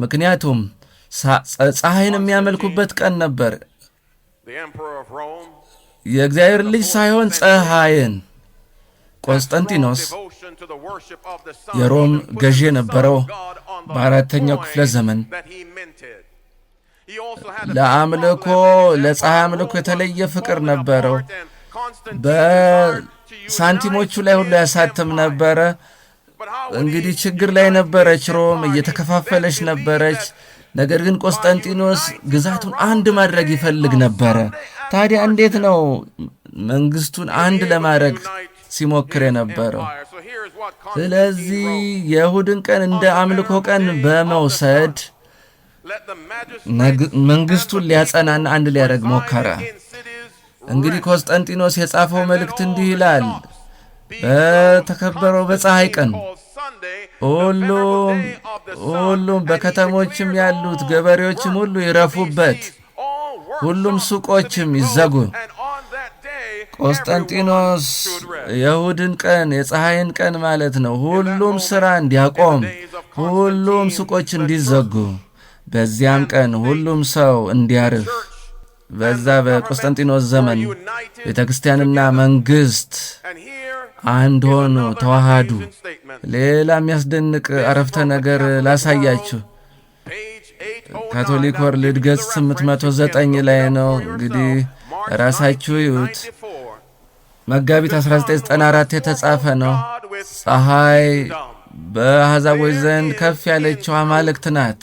ምክንያቱም ፀሐይን የሚያመልኩበት ቀን ነበር። የእግዚአብሔር ልጅ ሳይሆን ፀሐይን። ቆስጠንጢኖስ የሮም ገዢ የነበረው በ4ኛው ክፍለ ዘመን ለአምልኮ ለፀሐይ አምልኮ የተለየ ፍቅር ነበረው። በሳንቲሞቹ ላይ ሁሉ ያሳትም ነበረ። እንግዲህ ችግር ላይ ነበረች ሮም፣ እየተከፋፈለች ነበረች። ነገር ግን ቆስጠንጢኖስ ግዛቱን አንድ ማድረግ ይፈልግ ነበረ። ታዲያ እንዴት ነው መንግስቱን አንድ ለማድረግ ሲሞክር የነበረው? ስለዚህ የእሁድን ቀን እንደ አምልኮ ቀን በመውሰድ መንግስቱን ሊያጸናና አንድ ሊያደርግ ሞከረ። እንግዲህ ቆስጠንጢኖስ የጻፈው መልእክት እንዲህ ይላል። በተከበረው በፀሐይ ቀን ሁሉም በከተሞችም ያሉት ገበሬዎችም ሁሉ ይረፉበት፣ ሁሉም ሱቆችም ይዘጉ። ቆስጠንጢኖስ የእሁድን ቀን የፀሐይን ቀን ማለት ነው ሁሉም ሥራ እንዲያቆም፣ ሁሉም ሱቆች እንዲዘጉ፣ በዚያም ቀን ሁሉም ሰው እንዲያርፍ። በዛ በቆስጠንጢኖስ ዘመን ቤተ ክርስቲያንና መንግሥት አንድ ሆኑ፣ ተዋሃዱ። ሌላ የሚያስደንቅ አረፍተ ነገር ላሳያችሁ። ካቶሊክ ወርልድ ገጽ 809 ላይ ነው። እንግዲህ ራሳችሁ ይዩት። መጋቢት 1994 የተጻፈ ነው። ፀሐይ በአሕዛቦች ዘንድ ከፍ ያለችው አማልክት ናት።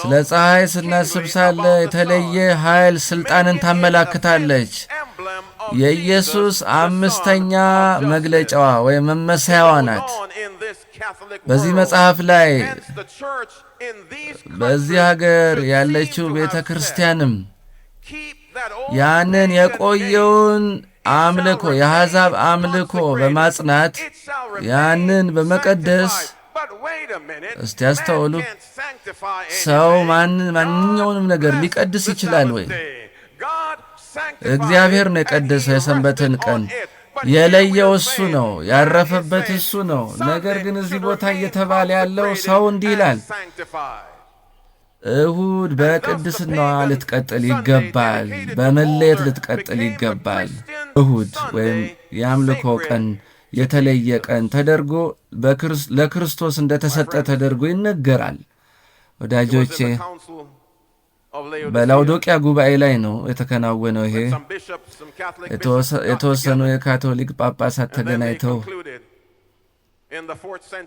ስለ ፀሐይ ስናስብ ሳለ የተለየ ኃይል ሥልጣንን ታመላክታለች። የኢየሱስ አምስተኛ መግለጫዋ ወይም መመሰያዋ ናት። በዚህ መጽሐፍ ላይ በዚህ ሀገር ያለችው ቤተ ክርስቲያንም ያንን የቆየውን አምልኮ የአሕዛብ አምልኮ በማጽናት ያንን በመቀደስ እስቲ ያስተውሉ። ሰው ማንኛውንም ነገር ሊቀድስ ይችላል ወይ? እግዚአብሔር ነው የቀደሰው። የሰንበትን ቀን የለየው እሱ ነው፣ ያረፈበት እሱ ነው። ነገር ግን እዚህ ቦታ እየተባለ ያለው ሰው እንዲህ ይላል፣ እሁድ በቅድስናዋ ልትቀጥል ይገባል፣ በመለየት ልትቀጥል ይገባል። እሁድ ወይም የአምልኮ ቀን የተለየ ቀን ተደርጎ ለክርስቶስ እንደተሰጠ ተደርጎ ይነገራል። ወዳጆቼ በላውዶቂያ ጉባኤ ላይ ነው የተከናወነው። ይሄ የተወሰኑ የካቶሊክ ጳጳሳት ተገናኝተው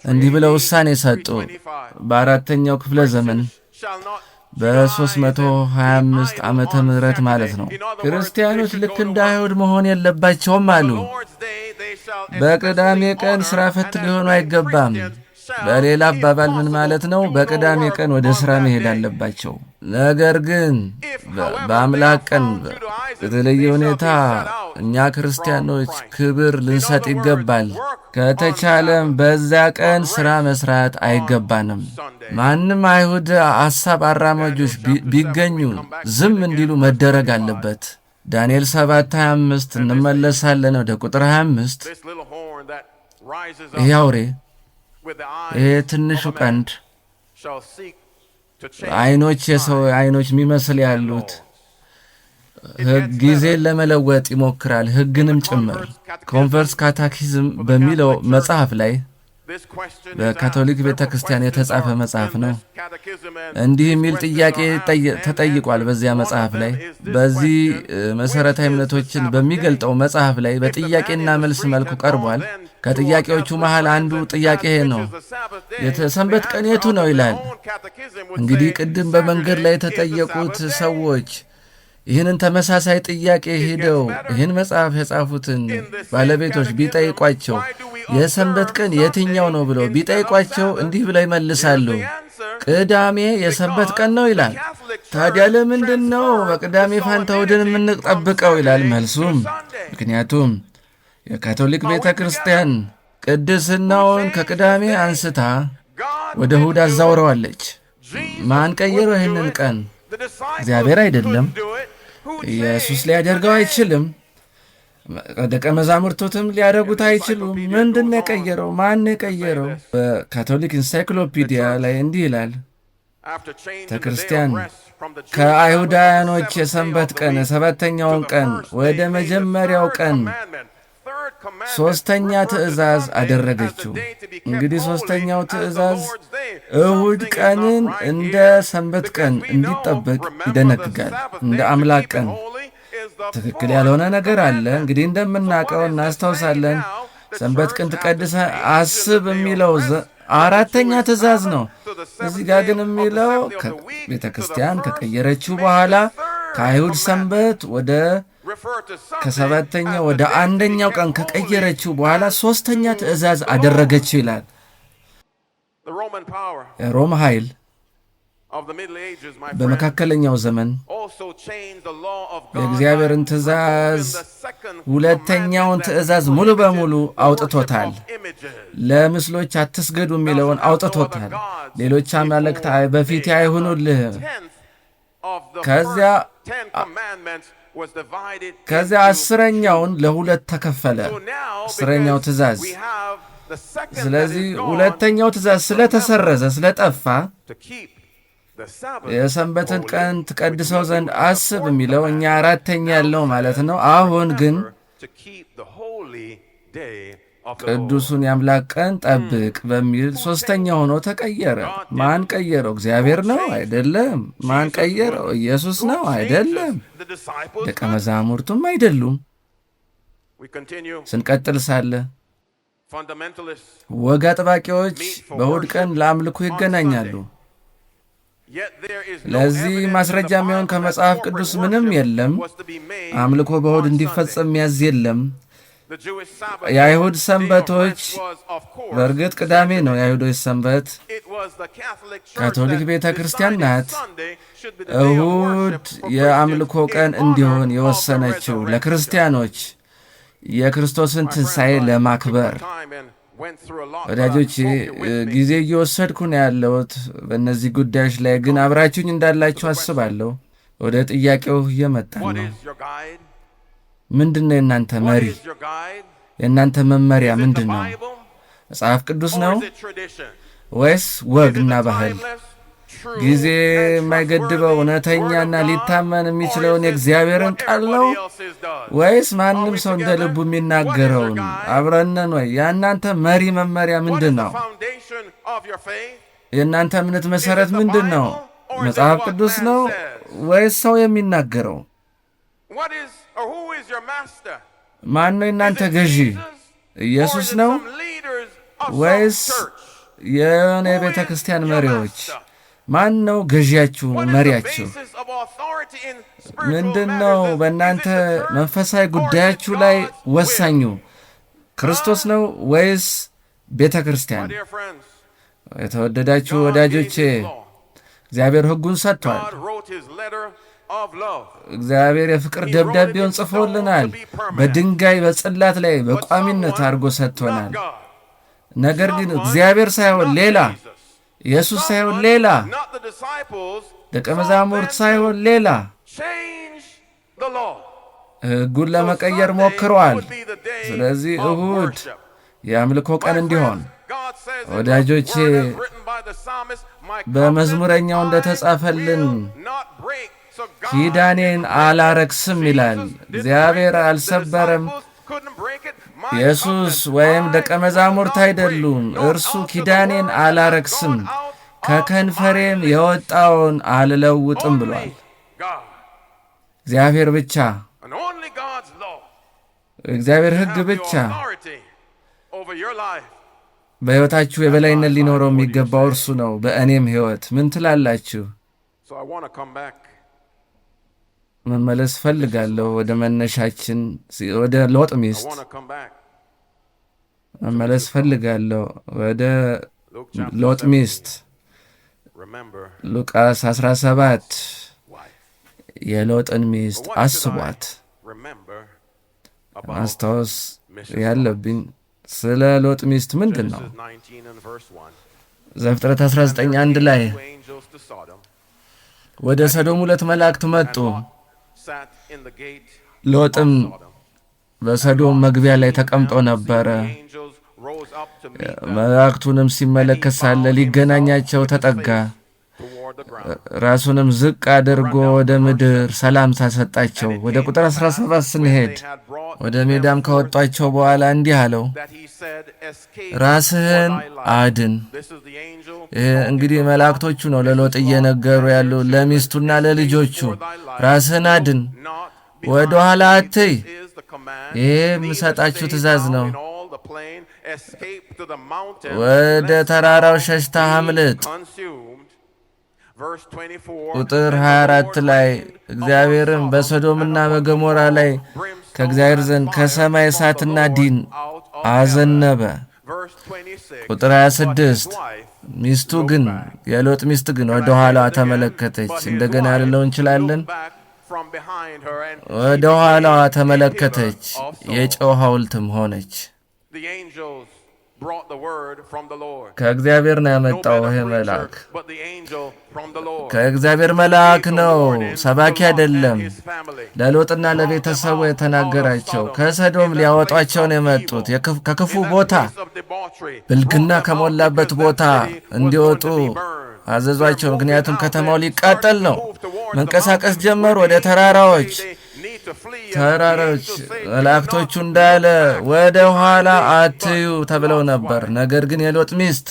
እንዲህ ብለው ውሳኔ ሰጡ። በአራተኛው ክፍለ ዘመን በ325 ዓመተ ምህረት ማለት ነው ክርስቲያኖች ልክ እንደ አይሁድ መሆን የለባቸውም አሉ። በቅዳሜ ቀን ሥራ ፈት ሊሆኑ አይገባም። በሌላ አባባል ምን ማለት ነው? በቅዳሜ ቀን ወደ ሥራ መሄድ አለባቸው። ነገር ግን በአምላክ ቀን በተለየ ሁኔታ እኛ ክርስቲያኖች ክብር ልንሰጥ ይገባል። ከተቻለም በዚያ ቀን ሥራ መስራት አይገባንም። ማንም አይሁድ ሐሳብ አራማጆች ቢገኙ ዝም እንዲሉ መደረግ አለበት። ዳንኤል 7:25 እንመለሳለን ወደ ቁጥር 25። ይህ አውሬ ይሄ ትንሹ ቀንድ አይኖች የሰው አይኖች የሚመስል ያሉት ጊዜን ለመለወጥ ይሞክራል፣ ሕግንም ጭምር። ኮንቨርስ ካታኪዝም በሚለው መጽሐፍ ላይ በካቶሊክ ቤተ ክርስቲያን የተጻፈ መጽሐፍ ነው። እንዲህ የሚል ጥያቄ ተጠይቋል በዚያ መጽሐፍ ላይ። በዚህ መሠረታዊ እምነቶችን በሚገልጠው መጽሐፍ ላይ በጥያቄና መልስ መልኩ ቀርቧል። ከጥያቄዎቹ መሃል አንዱ ጥያቄ ነው፣ የሰንበት ቀን የቱ ነው ይላል። እንግዲህ ቅድም በመንገድ ላይ የተጠየቁት ሰዎች ይህንን ተመሳሳይ ጥያቄ ሄደው ይህን መጽሐፍ የጻፉትን ባለቤቶች ቢጠይቋቸው የሰንበት ቀን የትኛው ነው ብለው ቢጠይቋቸው እንዲህ ብለው ይመልሳሉ፣ ቅዳሜ የሰንበት ቀን ነው ይላል። ታዲያ ለምንድን ነው በቅዳሜ ፋንታ እሑድን የምንጠብቀው ይላል መልሱም፣ ምክንያቱም የካቶሊክ ቤተ ክርስቲያን ቅድስናውን ከቅዳሜ አንስታ ወደ እሑድ አዛውረዋለች። ማን ቀየረው ይህንን ቀን? እግዚአብሔር አይደለም። ኢየሱስ ሊያደርገው አይችልም። ደቀ መዛሙርቱም ሊያደርጉት አይችሉም። ምንድን ነው የቀየረው? ማን የቀየረው? በካቶሊክ ኢንሳይክሎፒዲያ ላይ እንዲህ ይላል፣ ቤተክርስቲያን ከአይሁዳውያኖች የሰንበት ቀን የሰባተኛውን ቀን ወደ መጀመሪያው ቀን ሦስተኛ ትእዛዝ አደረገችው። እንግዲህ ሦስተኛው ትእዛዝ እሁድ ቀንን እንደ ሰንበት ቀን እንዲጠበቅ ይደነግጋል። እንደ አምላክ ቀን ትክክል ያልሆነ ነገር አለ። እንግዲህ እንደምናውቀው እናስታውሳለን። ሰንበት ቀን ትቀድሰ አስብ የሚለው አራተኛ ትእዛዝ ነው። እዚህ ጋር ግን የሚለው ቤተ ክርስቲያን ከቀየረችው በኋላ ከአይሁድ ሰንበት ወደ ከሰባተኛ ወደ አንደኛው ቀን ከቀየረችው በኋላ ሦስተኛ ትእዛዝ አደረገችው ይላል። የሮም ኃይል በመካከለኛው ዘመን የእግዚአብሔርን ትእዛዝ ሁለተኛውን ትእዛዝ ሙሉ በሙሉ አውጥቶታል። ለምስሎች አትስገዱ የሚለውን አውጥቶታል። ሌሎች አማልክት በፊቴ አይሁኑልህ። ከዚያ አስረኛውን ለሁለት ተከፈለ፣ አስረኛው ትእዛዝ። ስለዚህ ሁለተኛው ትእዛዝ ስለተሰረዘ ስለጠፋ የሰንበትን ቀን ትቀድሰው ዘንድ አስብ የሚለው እኛ አራተኛ ያለው ማለት ነው። አሁን ግን ቅዱሱን የአምላክ ቀን ጠብቅ በሚል ሶስተኛ ሆኖ ተቀየረ። ማን ቀየረው? እግዚአብሔር ነው? አይደለም። ማን ቀየረው? ኢየሱስ ነው? አይደለም። ደቀ መዛሙርቱም አይደሉም። ስንቀጥል ሳለ ወግ አጥባቂዎች በእሁድ ቀን ለአምልኮ ይገናኛሉ። ለዚህ ማስረጃ የሚሆን ከመጽሐፍ ቅዱስ ምንም የለም። አምልኮ በእሁድ እንዲፈጸም ያዝ የለም። የአይሁድ ሰንበቶች በእርግጥ ቅዳሜ ነው የአይሁዶች ሰንበት፣ ካቶሊክ ቤተ ክርስቲያን ናት እሁድ የአምልኮ ቀን እንዲሆን የወሰነችው ለክርስቲያኖች የክርስቶስን ትንሣኤ ለማክበር። ወዳጆች ጊዜ እየወሰድኩ ነው ያለሁት በእነዚህ ጉዳዮች ላይ፣ ግን አብራችሁኝ እንዳላችሁ አስባለሁ። ወደ ጥያቄው እየመጣን ነው። ምንድን ነው የእናንተ መሪ? የእናንተ መመሪያ ምንድን ነው? መጽሐፍ ቅዱስ ነው ወይስ ወግና ባህል? ጊዜ የማይገድበው እውነተኛና ሊታመን የሚችለውን የእግዚአብሔርን ቃል ነው ወይስ ማንም ሰው እንደ ልቡ የሚናገረውን? አብረነን ወይ? የእናንተ መሪ መመሪያ ምንድን ነው? የእናንተ እምነት መሠረት ምንድን ነው? መጽሐፍ ቅዱስ ነው ወይስ ሰው የሚናገረው? ማን ነው የእናንተ ገዢ? ኢየሱስ ነው ወይስ የሆነ የቤተ ክርስቲያን መሪዎች? ማን ነው ገዢያችሁ፣ መሪያችሁ? ምንድን ነው በእናንተ መንፈሳዊ ጉዳያችሁ ላይ ወሳኙ? ክርስቶስ ነው ወይስ ቤተ ክርስቲያን? የተወደዳችሁ ወዳጆቼ እግዚአብሔር ሕጉን ሰጥቷል። እግዚአብሔር የፍቅር ደብዳቤውን ጽፎልናል። በድንጋይ በጽላት ላይ በቋሚነት አድርጎ ሰጥቶናል። ነገር ግን እግዚአብሔር ሳይሆን ሌላ፣ ኢየሱስ ሳይሆን ሌላ፣ ደቀ መዛሙርት ሳይሆን ሌላ ሕጉን ለመቀየር ሞክረዋል። ስለዚህ እሁድ የአምልኮ ቀን እንዲሆን ወዳጆቼ በመዝሙረኛው እንደተጻፈልን ኪዳኔን አላረክስም ይላል። እግዚአብሔር አልሰበረም። ኢየሱስ ወይም ደቀ መዛሙርት አይደሉም። እርሱ ኪዳኔን አላረክስም ከከንፈሬም የወጣውን አልለውጥም ብሏል። እግዚአብሔር ብቻ፣ እግዚአብሔር ሕግ ብቻ በሕይወታችሁ የበላይነት ሊኖረው የሚገባው እርሱ ነው። በእኔም ሕይወት ምን ትላላችሁ? መመለስ ፈልጋለሁ ወደ መነሻችን፣ ወደ ሎጥ ሚስት መመለስ ፈልጋለሁ። ወደ ሎጥ ሚስት ሉቃስ 17 የሎጥን ሚስት አስቧት። ማስታወስ ያለብኝ ስለ ሎጥ ሚስት ምንድን ነው? ዘፍጥረት 19:1 ላይ ወደ ሰዶም 2 መላእክት መጡ፣ ሎጥም በሰዶም መግቢያ ላይ ተቀምጦ ነበረ። መላእክቱንም ሲመለከት ሳለ ሊገናኛቸው ተጠጋ። ራሱንም ዝቅ አድርጎ ወደ ምድር ሰላምታ ሰጣቸው። ወደ ቁጥር 17 ስንሄድ ወደ ሜዳም ካወጧቸው በኋላ እንዲህ አለው፣ ራስህን አድን። እንግዲህ መላእክቶቹ ነው ለሎጥ እየነገሩ ያሉ ለሚስቱና ለልጆቹ፣ ራስህን አድን፣ ወደ ኋላ አትይ። ይሄ የምሰጣችሁ ትእዛዝ ነው። ወደ ተራራው ሸሽተህ አምልጥ። ቁጥር 24 ላይ እግዚአብሔርም በሶዶምና በገሞራ ላይ ከእግዚአብሔር ዘንድ ከሰማይ እሳትና ዲን አዘነበ። ቁጥር 26 ሚስቱ ግን የሎጥ ሚስት ግን ወደ ኋላ ተመለከተች። እንደገና ልለው እንችላለን ወደ ኋላ ተመለከተች፣ የጨው ሐውልትም ሆነች። ከእግዚአብሔር ነው ያመጣው ይሄ መልአክ። ከእግዚአብሔር መልአክ ነው፣ ሰባኪ አይደለም። ለሎጥና ለቤተሰቡ የተናገራቸው ከሰዶም ሊያወጧቸው ነው የመጡት። ከክፉ ቦታ ብልግና ከሞላበት ቦታ እንዲወጡ አዘዟቸው። ምክንያቱም ከተማው ሊቃጠል ነው። መንቀሳቀስ ጀመሩ ወደ ተራራዎች። መላእክቶቹ እንዳለ ወደ ኋላ አትዩ ተብለው ነበር። ነገር ግን የሎጥ ሚስት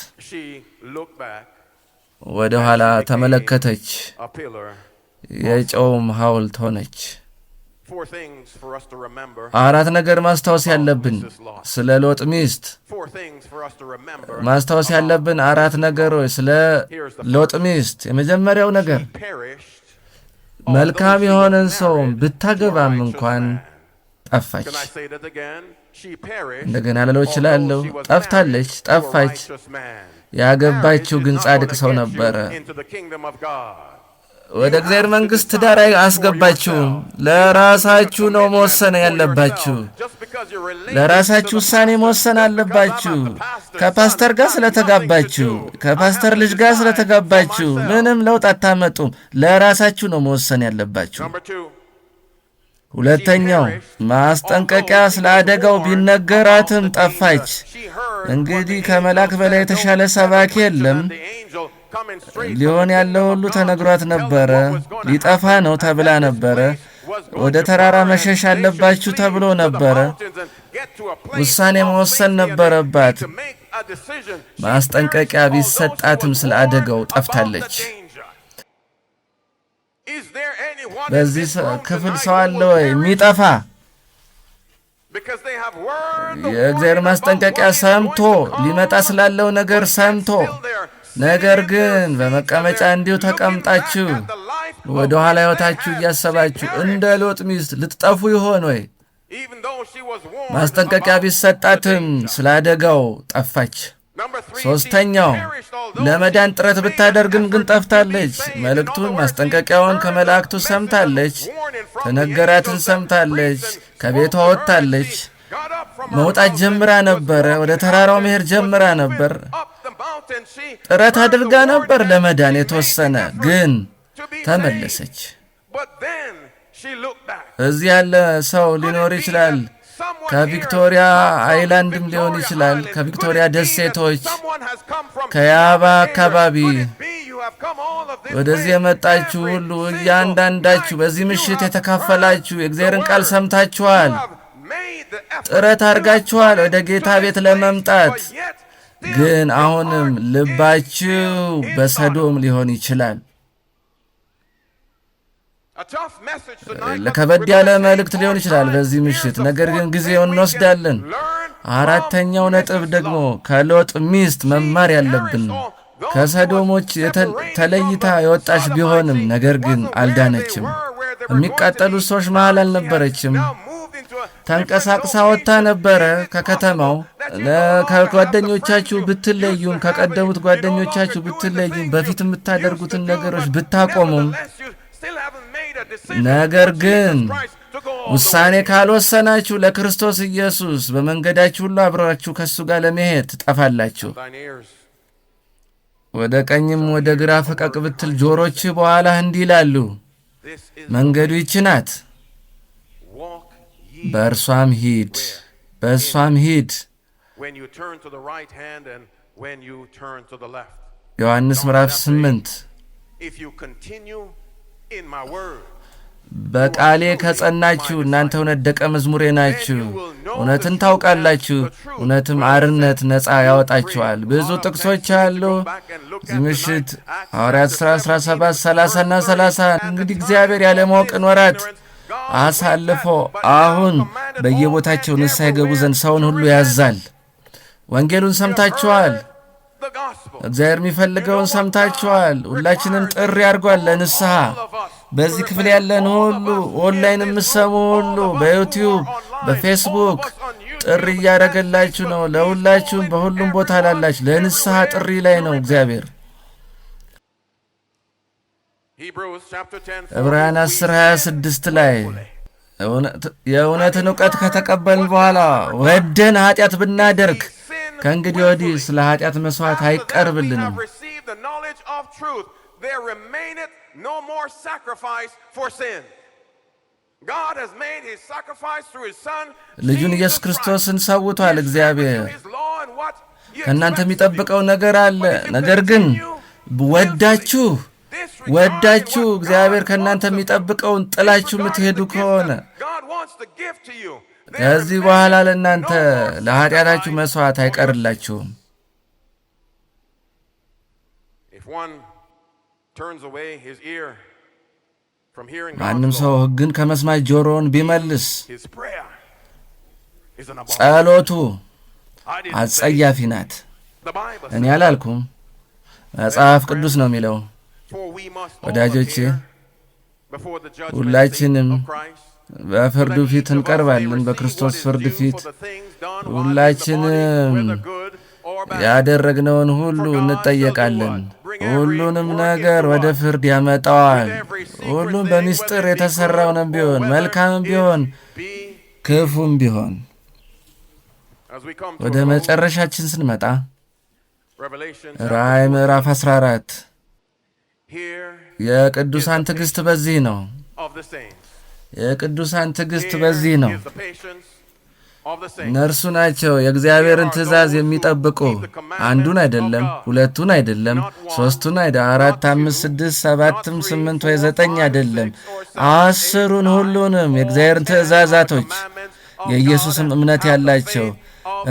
ወደ ኋላ ተመለከተች፣ የጨውም ሐውልት ሆነች። 4 ነገር ማስታወስ ያለብን ስለ ሎጥ ሚስት ማስታወስ ያለብን 4 ነገሮች ስለ ሎጥ ሚስት። የመጀመሪያው ነገር መልካም የሆነን ሰው ብታገባም እንኳን ጠፋች። እንደገና ልለው እችላለሁ፣ ጠፋች። ያገባችው ግን ጻድቅ ሰው ነበረ። ወደ እግዚአብሔር መንግሥት ትዳር አስገባችሁም። ለራሳችሁ ነው መወሰን ያለባችሁ። ለራሳችሁ ውሳኔ መወሰን አለባችሁ። ከፓስተር ጋር ስለተጋባችሁ፣ ከፓስተር ልጅ ጋር ስለተጋባችሁ ምንም ለውጥ አታመጡም። ለራሳችሁ ነው መወሰን ያለባችሁ። ሁለተኛው ማስጠንቀቂያ ስለ አደጋው ቢነገራትም ጠፋች። እንግዲህ ከመልአክ በላይ የተሻለ ሰባኪ የለም። ሊሆን ያለው ሁሉ ተነግሯት ነበረ። ሊጠፋ ነው ተብላ ነበረ። ወደ ተራራ መሸሽ አለባችሁ ተብሎ ነበረ። ውሳኔ መወሰን ነበረባት። ማስጠንቀቂያ ቢሰጣትም ስለ አደጋው ጠፍታለች። በዚህ ክፍል ሰው አለ ወይ የሚጠፋ? የእግዚአብሔር ማስጠንቀቂያ ሰምቶ ሊመጣ ስላለው ነገር ሰምቶ ነገር ግን በመቀመጫ እንዲሁ ተቀምጣችሁ ወደ ኋላ ሕይወታችሁ እያሰባችሁ እንደ ሎጥ ሚስት ልትጠፉ ይሆን ወይ? ማስጠንቀቂያ ቢሰጣትም ስለ አደጋው ጠፋች። ሦስተኛው ለመዳን ጥረት ብታደርግም ግን ጠፍታለች። መልእክቱን ማስጠንቀቂያውን ከመላእክቱ ሰምታለች። ተነገራትን ሰምታለች። ከቤቷ ወጥታለች። መውጣት ጀምራ ነበረ። ወደ ተራራው መሄድ ጀምራ ነበር። ጥረት አድርጋ ነበር ለመዳን የተወሰነ፣ ግን ተመለሰች። እዚህ ያለ ሰው ሊኖር ይችላል። ከቪክቶሪያ አይላንድም ሊሆን ይችላል። ከቪክቶሪያ ደሴቶች፣ ከያባ አካባቢ ወደዚህ የመጣችሁ ሁሉ እያንዳንዳችሁ በዚህ ምሽት የተካፈላችሁ የእግዚአብሔርን ቃል ሰምታችኋል። ጥረት አድርጋችኋል ወደ ጌታ ቤት ለመምጣት። ግን አሁንም ልባችሁ በሰዶም ሊሆን ይችላል። ለከበድ ያለ መልእክት ሊሆን ይችላል በዚህ ምሽት። ነገር ግን ጊዜውን እንወስዳለን። አራተኛው ነጥብ ደግሞ ከሎጥ ሚስት መማር ያለብን ከሰዶሞች ተለይታ የወጣች ቢሆንም ነገር ግን አልዳነችም። የሚቃጠሉ ሰዎች መሃል አልነበረችም። ተንቀሳቅሳ ወጥታ ነበረ ከከተማው። ከጓደኞቻችሁ ብትለዩም፣ ከቀደሙት ጓደኞቻችሁ ብትለዩም፣ በፊት የምታደርጉትን ነገሮች ብታቆሙም፣ ነገር ግን ውሳኔ ካልወሰናችሁ ለክርስቶስ ኢየሱስ በመንገዳችሁ ሁሉ አብራችሁ ከሱ ጋር ለመሄድ ትጠፋላችሁ። ወደ ቀኝም ወደ ግራ ፈቀቅ ብትል ጆሮች በኋላ እንዲህ ይላሉ፣ መንገዱ ይህች ናት፣ በእርሷም ሂድ፣ በእሷም ሂድ። ዮሐንስ ምዕራፍ 8 በቃሌ ከጸናችሁ እናንተ እውነት ደቀ መዝሙሬ ናችሁ፣ እውነትን ታውቃላችሁ፣ እውነትም አርነት ነፃ ያወጣችኋል። ብዙ ጥቅሶች አሉ። እዚህ ምሽት ሐዋርያት ሥራ 17 30ና 30 እንግዲህ እግዚአብሔር ያለማወቅን ወራት አሳልፎ አሁን በየቦታቸው ንስሐ ይገቡ ዘንድ ሰውን ሁሉ ያዛል። ወንጌሉን ሰምታችኋል። እግዚአብሔር የሚፈልገውን ሰምታችኋል። ሁላችንም ጥሪ አድርጓል ለንስሐ። በዚህ ክፍል ያለን ሁሉ ኦንላይን የምሰሙ ሁሉ በዩቲዩብ በፌስቡክ ጥሪ ያደረገላችሁ ነው። ለሁላችሁም በሁሉም ቦታ ላላችሁ ለንስሐ ጥሪ ላይ ነው እግዚአብሔር። ዕብራውያን 10:26 ላይ የእውነትን ዕውቀት ከተቀበልን በኋላ ወደን ኃጢአት ብናደርግ ከእንግዲህ ወዲህ ስለ ኃጢአት መሥዋዕት አይቀርብልንም። ልጁን ኢየሱስ ክርስቶስን ሰውቷል እግዚአብሔር። ከእናንተ የሚጠብቀው ነገር አለ። ነገር ግን ወዳችሁ እግዚአብሔር ከእናንተ የሚጠብቀውን ጥላችሁ የምትሄዱ ከሆነ ከዚህ በኋላ ለእናንተ ለኃጢአታችሁ መሥዋዕት አይቀርላችሁም። ማንም ሰው ሕግን ከመስማት ጆሮውን ቢመልስ ጸሎቱ አጸያፊ ናት። እኔ አላልኩም፣ መጽሐፍ ቅዱስ ነው የሚለው። ወዳጆቼ ሁላችንም በፍርዱ ፊት እንቀርባለን። በክርስቶስ ፍርድ ፊት ሁላችንም ያደረግነውን ሁሉ እንጠየቃለን። ሁሉንም ነገር ወደ ፍርድ ያመጣዋል። ሁሉም በምስጢር የተሠራውንም ቢሆን መልካምም ቢሆን ክፉም ቢሆን። ወደ መጨረሻችን ስንመጣ ራእይ ምዕራፍ 14 የቅዱሳን ትዕግሥት በዚህ ነው። የቅዱሳን ትዕግሥት በዚህ ነው። እነርሱ ናቸው የእግዚአብሔርን ትእዛዝ የሚጠብቁ። አንዱን አይደለም፣ ሁለቱን አይደለም፣ ሦስቱን አይደለም፣ 4፣ 5፣ 6፣ 7፣ 8 ወይ 9 አይደለም፣ 10ሩን ሁሉንም የእግዚአብሔርን ትእዛዛቶች የኢየሱስም እምነት ያላቸው።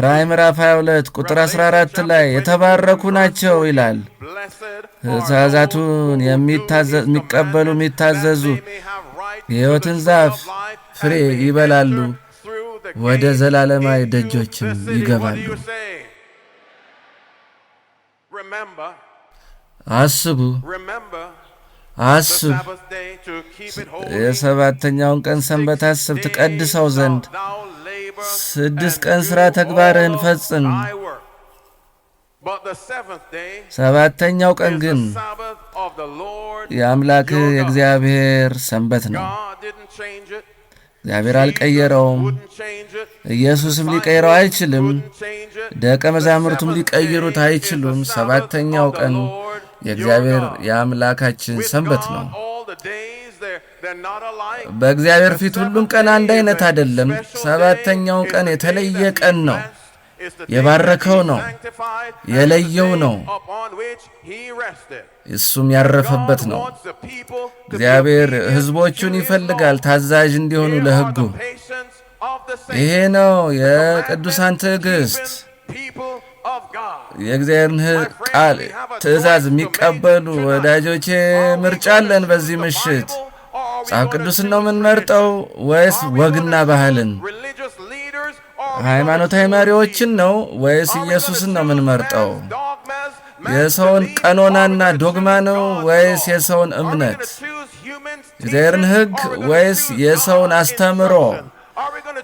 ራእይ ምዕራፍ 22 ቁጥር 14 ላይ የተባረኩ ናቸው ይላል። ትእዛዛቱን የሚቀበሉ የሚታዘዙ የሕይወትን ዛፍ ፍሬ ይበላሉ፣ ወደ ዘላለማዊ ደጆችም ይገባሉ። አስብ የሰባተኛውን ቀን ሰንበት አስብ፣ ትቀድሰው ዘንድ 6 ቀን ሥራ ተግባርህን ፈጽም። ሰባተኛው ቀን ግን የአምላክህ የእግዚአብሔር ሰንበት ነው። እግዚአብሔር አልቀየረውም። ኢየሱስም ሊቀይረው አይችልም። ደቀ መዛሙርቱም ሊቀይሩት አይችሉም። ሰባተኛው ቀን የእግዚአብሔር የአምላካችን ሰንበት ነው። በእግዚአብሔር ፊት ሁሉም ቀን አንድ አይነት አይደለም። ሰባተኛው ቀን የተለየ ቀን ነው። የባረከው ነው፣ የለየው ነው፣ እሱም ያረፈበት ነው። እግዚአብሔር ሕዝቦቹን ይፈልጋል ታዛዥ እንዲሆኑ ለሕጉ። ይሄ ነው የቅዱሳን ትዕግሥት። የእግዚአብሔርን ቃል ትእዛዝ የሚቀበሉ ወዳጆቼ ምርጫ አለን። በዚህ ምሽት መጽሐፍ ቅዱስን ነው የምንመርጠው ወይስ ወግና ባህልን? ሃይማኖታዊ መሪዎችን ነው ወይስ ኢየሱስን ነው የምንመርጠው? የሰውን ቀኖናና ዶግማ ነው ወይስ የሰውን እምነት? የእግዚአብሔርን ሕግ ወይስ የሰውን አስተምሮ?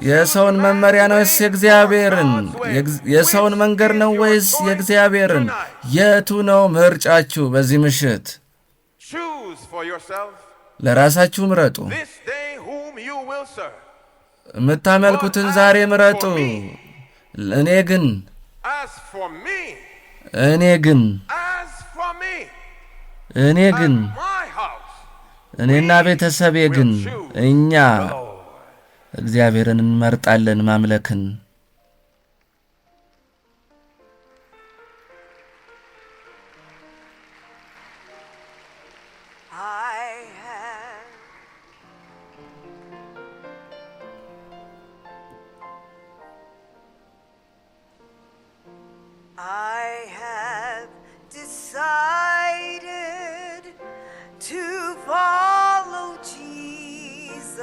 የሰውን መመሪያ ነው ወይስ የእግዚአብሔርን? የሰውን መንገድ ነው ወይስ የእግዚአብሔርን? የቱ ነው ምርጫችሁ? በዚህ ምሽት ለራሳችሁ ምረጡ። የምታመልኩትን ዛሬ ምረጡ። እኔ ግን እኔና ቤተሰቤ ግን እኛ እግዚአብሔርን እንመርጣለን ማምለክን። I have decided to follow Jesus.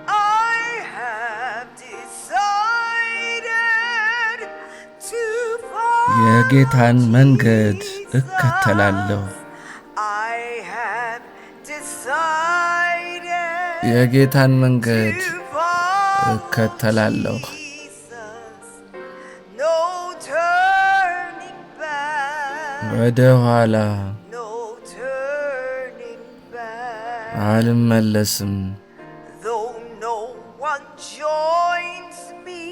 I have decided to follow የጌታን መንገድ እከተላለሁ። I have decided የጌታን መንገድ እከተላለሁ። ወደ ኋላ no turning back. አልመለስም። Though no one joins me,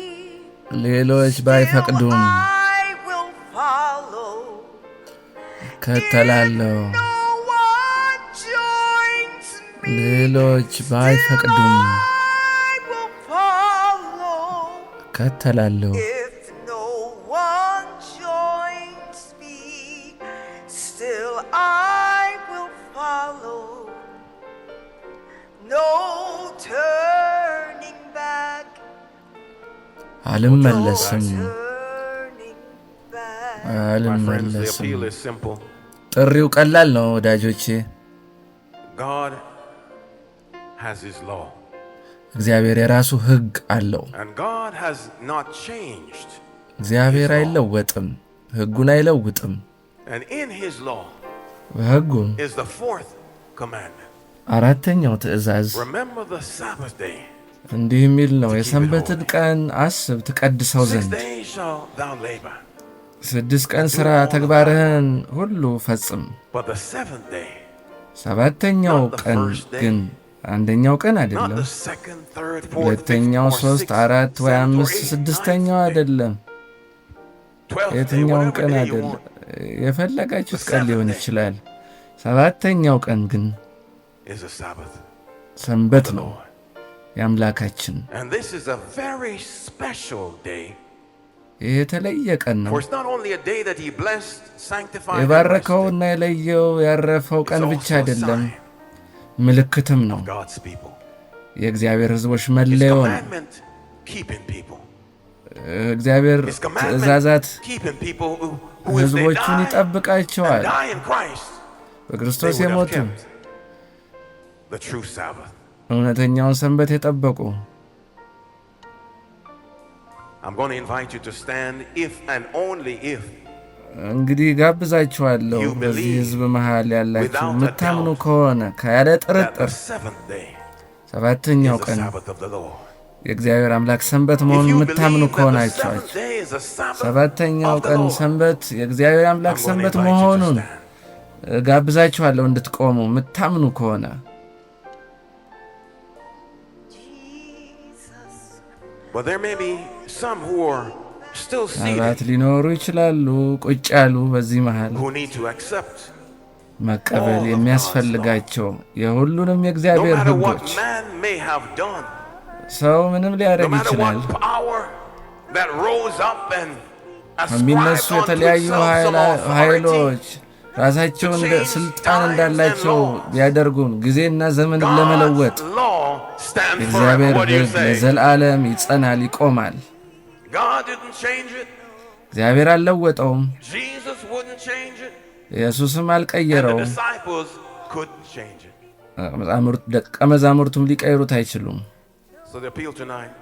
ሌሎች ባይፈቅዱም I will follow. ከተላለሁ። No one joins me, ሌሎች ባይፈቅዱም I will follow. ከተላለሁ። If no one joins me, still I will follow. No turning back. አልመለስም። Turning back. My friends, the አልመለስም። appeal is simple. ጥሪው ቀላል ነው ወዳጆቼ። God has his law. እግዚአብሔር የራሱ ሕግ አለው። And God has not changed. እግዚአብሔር አይለወጥም፣ ሕጉን አይለውጥም። And in his law በሕጉ is the fourth commandment. አራተኛው ትእዛዝ Remember the Sabbath day. እንዲህ የሚል ነው፣ የሰንበትን ቀን አስብ ትቀድሰው 6 ዘንድ። days shall thou labor, 6 ቀን ሥራ ተግባርህን ሁሉ ፈጽም። but the seventh day, ሰባተኛው ቀን ግን አንደኛው ቀን not አይደለም፣ the second, third, fourth, fifth, ሁለተኛው፣ or 3፣ sixth, 4 ወይ seventh, or 5፣ eighth, ስድስተኛው ninth day, አይደለም፣ 12th day, የትኛውም whatever ቀን day you አይደለም። want, የፈለጋችሁት ቀን ሊሆን ይችላል። ሰባተኛው ቀን ግን is a Sabbath. ሰንበት ነው የአምላካችን። And this is a very special day. ይህ የተለየ ቀን ነው። For it's not only a day that he blessed, sanctified, and rested. የባረከውና የለየው ያረፈው ቀን It's ብቻ also a አይደለም፣ sign ምልክትም ነው። of God's people. የእግዚአብሔር ሕዝቦች His መለዮ ነው። commandment, keeping people. እግዚአብሔር His commandment, ትእዛዛት keeping people who if they ሕዝቦቹን die ይጠብቃቸዋል። and die in Christ, they በክርስቶስ would have የሞቱ kept the true Sabbath. እውነተኛውን ሰንበት የጠበቁ። I'm going to invite you to stand if and only if እንግዲህ ጋብዛችኋለሁ You በዚህ believe ሕዝብ መሃል ያላችሁ without a የምታምኑ doubt ከሆነ ያለ that the ጥርጥር seventh day ሰባተኛው is the ቀን Sabbath of the Lord. የእግዚአብሔር አምላክ ሰንበት If መሆኑን you የምታምኑ believe that the ከሆናችሁ seventh day is the Sabbath ሰባተኛው of the ቀን Lord, ሰንበት የእግዚአብሔር አምላክ I'm going to ሰንበት invite you to መሆኑን stand. ጋብዛችኋለሁ እንድትቆሙ የምታምኑ ከሆነ። Jesus. But there may be some who are still ምናልባት seated ሊኖሩ ይችላሉ ቁጭ ያሉ በዚህ መሃል who need to accept መቀበል የሚያስፈልጋቸው የሁሉንም no የእግዚአብሔር matter what ሕጎች። man may have done, ሰው ምንም no ሊያደርግ matter ይችላል። what power that rose up and የሚነሱ ascribed unto የተለያዩ itself some authority, ኃይሎች ራሳቸውን ስልጣን እንዳላቸው ቢያደርጉን ጊዜና ዘመንን ለመለወጥ God's law stands forever. የእግዚአብሔር What do you ሕግ say? ለዘላለም ይጸናል፣ ይቆማል። God didn't change it. እግዚአብሔር አልለወጠውም፣ Jesus wouldn't change it. ኢየሱስም And the አልቀየረውም፣ disciples couldn't change it. ደቀ መዛሙርቱም ሊቀይሩት አይችሉም። So the appeal tonight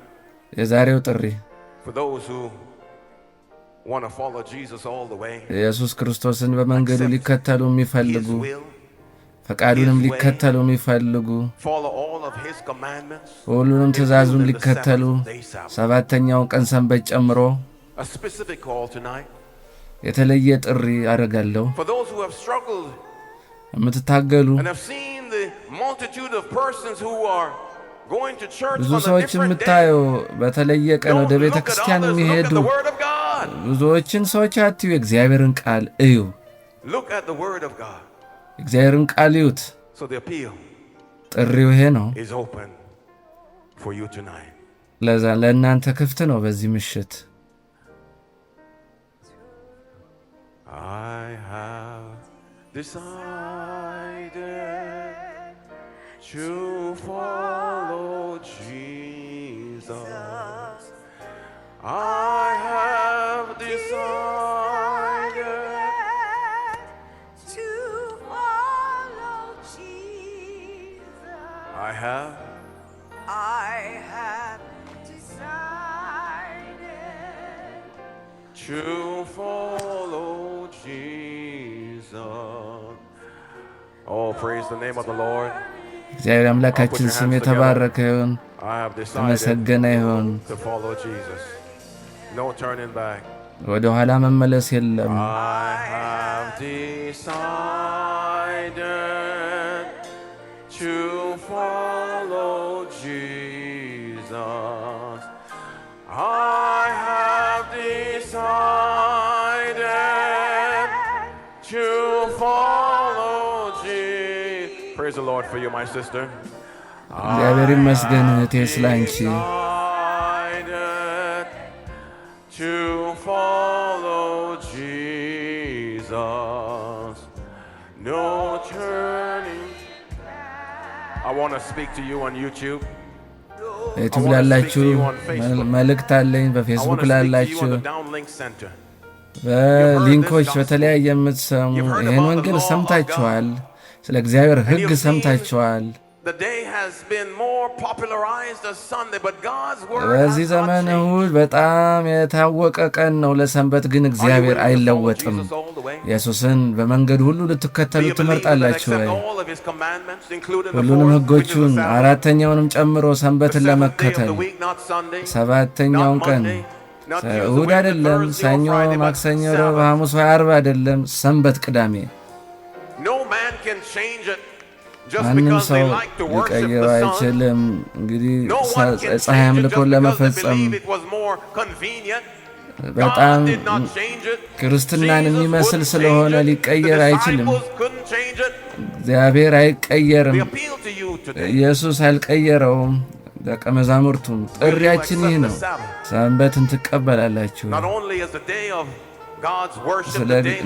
የዛሬው ጥሪ for those who want to follow Jesus all the way, ኢየሱስ ክርስቶስን በመንገዱ ሊከተሉ His የሚፈልጉ will, ፈቃዱንም ሊከተሉ የሚፈልጉ follow all of His commandments, ሁሉንም ትእዛዙን including the ሊከተሉ seventh-day Sabbath. ሰባተኛውን ቀን ሰንበት ጨምሮ A specific call tonight የተለየ ጥሪ አደርጋለሁ። for those who have struggled የምትታገሉ and have seen the multitude of persons who are going to church ብዙ on a ሰዎች different የምታዩ day. በተለየ ቀን Don't ወደ ቤተ look at ክርስቲያን others, look at የሚሄዱ the Word of God. ብዙዎችን ሰዎች አትዩ፣ የእግዚአብሔርን ቃል እዩ። Look at the Word of God. የእግዚአብሔርን ቃል እዩት። So the appeal ጥሪው ይሄ ነው። is open for you tonight. ለዛ ለእናንተ ክፍት ነው በዚህ ምሽት። I have decided to follow Jesus. I have decided. To follow Jesus. I have decided. to follow Jesus. Oh, praise the name of the Lord. እግዚአብሔር አምላካችን ስም የተባረከ ይሁን፣ I have decided የተመሰገነ ይሁን። to follow Jesus. No turning back. ወደ ኋላ መመለስ የለም። I have decided to follow Jesus. I have decided to follow Jesus. Praise the Lord for you, my sister. እግዚአብሔር ይመስገን እህቴ ስላንቺ። To follow Jesus, no turning. I want to speak to you on YouTube. ዩቲዩብ ላላችሁ መልእክት አለኝ። በፌስቡክ ላላችሁ በሊንኮች በተለያየ የምትሰሙ ይህን ወንጌል ሰምታችኋል፣ ስለ እግዚአብሔር ሕግ ሰምታችኋል። The day has been more popularized as Sunday, but God's word በዚህ ዘመን እሁድ በጣም የታወቀ ቀን ነው ለሰንበት፣ ግን እግዚአብሔር አይለወጥም። ኢየሱስን በመንገድ ሁሉ ልትከተሉ ትመርጣላችሁ ወይ? ሁሉንም ሕጎቹን አራተኛውንም ጨምሮ ሰንበትን ለመከተል ሰባተኛውን ቀን እሁድ አይደለም፣ ሰኞ፣ ማክሰኞ፣ ረቡዕ፣ ሐሙስ ወይ ዓርብ አይደለም፣ ሰንበት ቅዳሜ። ማንም ሰው ሊቀይረው አይችልም። እንግዲህ ፀሐይ አምልኮን ለመፈጸም በጣም ክርስትናን የሚመስል ስለሆነ ሊቀየር አይችልም። እግዚአብሔር አይቀየርም፣ ኢየሱስ አልቀየረውም። ደቀ መዛሙርቱም ጥሪያችን ይህ ነው፣ ሰንበትን ትቀበላላችሁ።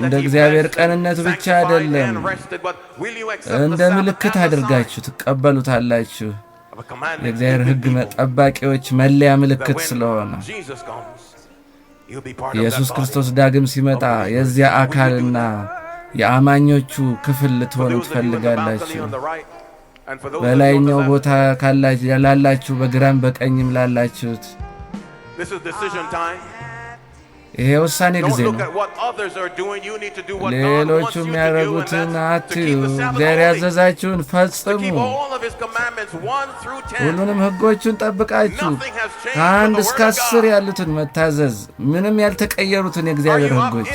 እንደ እግዚአብሔር ቀንነት ብቻ አይደለም፣ እንደ ምልክት አድርጋችሁ ትቀበሉታላችሁ። የእግዚአብሔር ሕግ ጠባቂዎች መለያ ምልክት ስለሆነ ኢየሱስ ክርስቶስ ዳግም ሲመጣ የዚያ አካልና የአማኞቹ ክፍል ልትሆኑ ትፈልጋላችሁ። በላይኛው ቦታ ላላችሁ፣ በግራም በቀኝም ላላችሁት ይሄ ውሳኔ ጊዜ ነው። ሌሎቹ የሚያደርጉትን አትዩ፣ እግዚአብሔር ያዘዛችሁን ፈጽሙ። ሁሉንም ሕጎቹን ጠብቃችሁ ከ1 እስከ 10 ያሉትን መታዘዝ፣ ምንም ያልተቀየሩትን የእግዚአብሔር ሕጎች።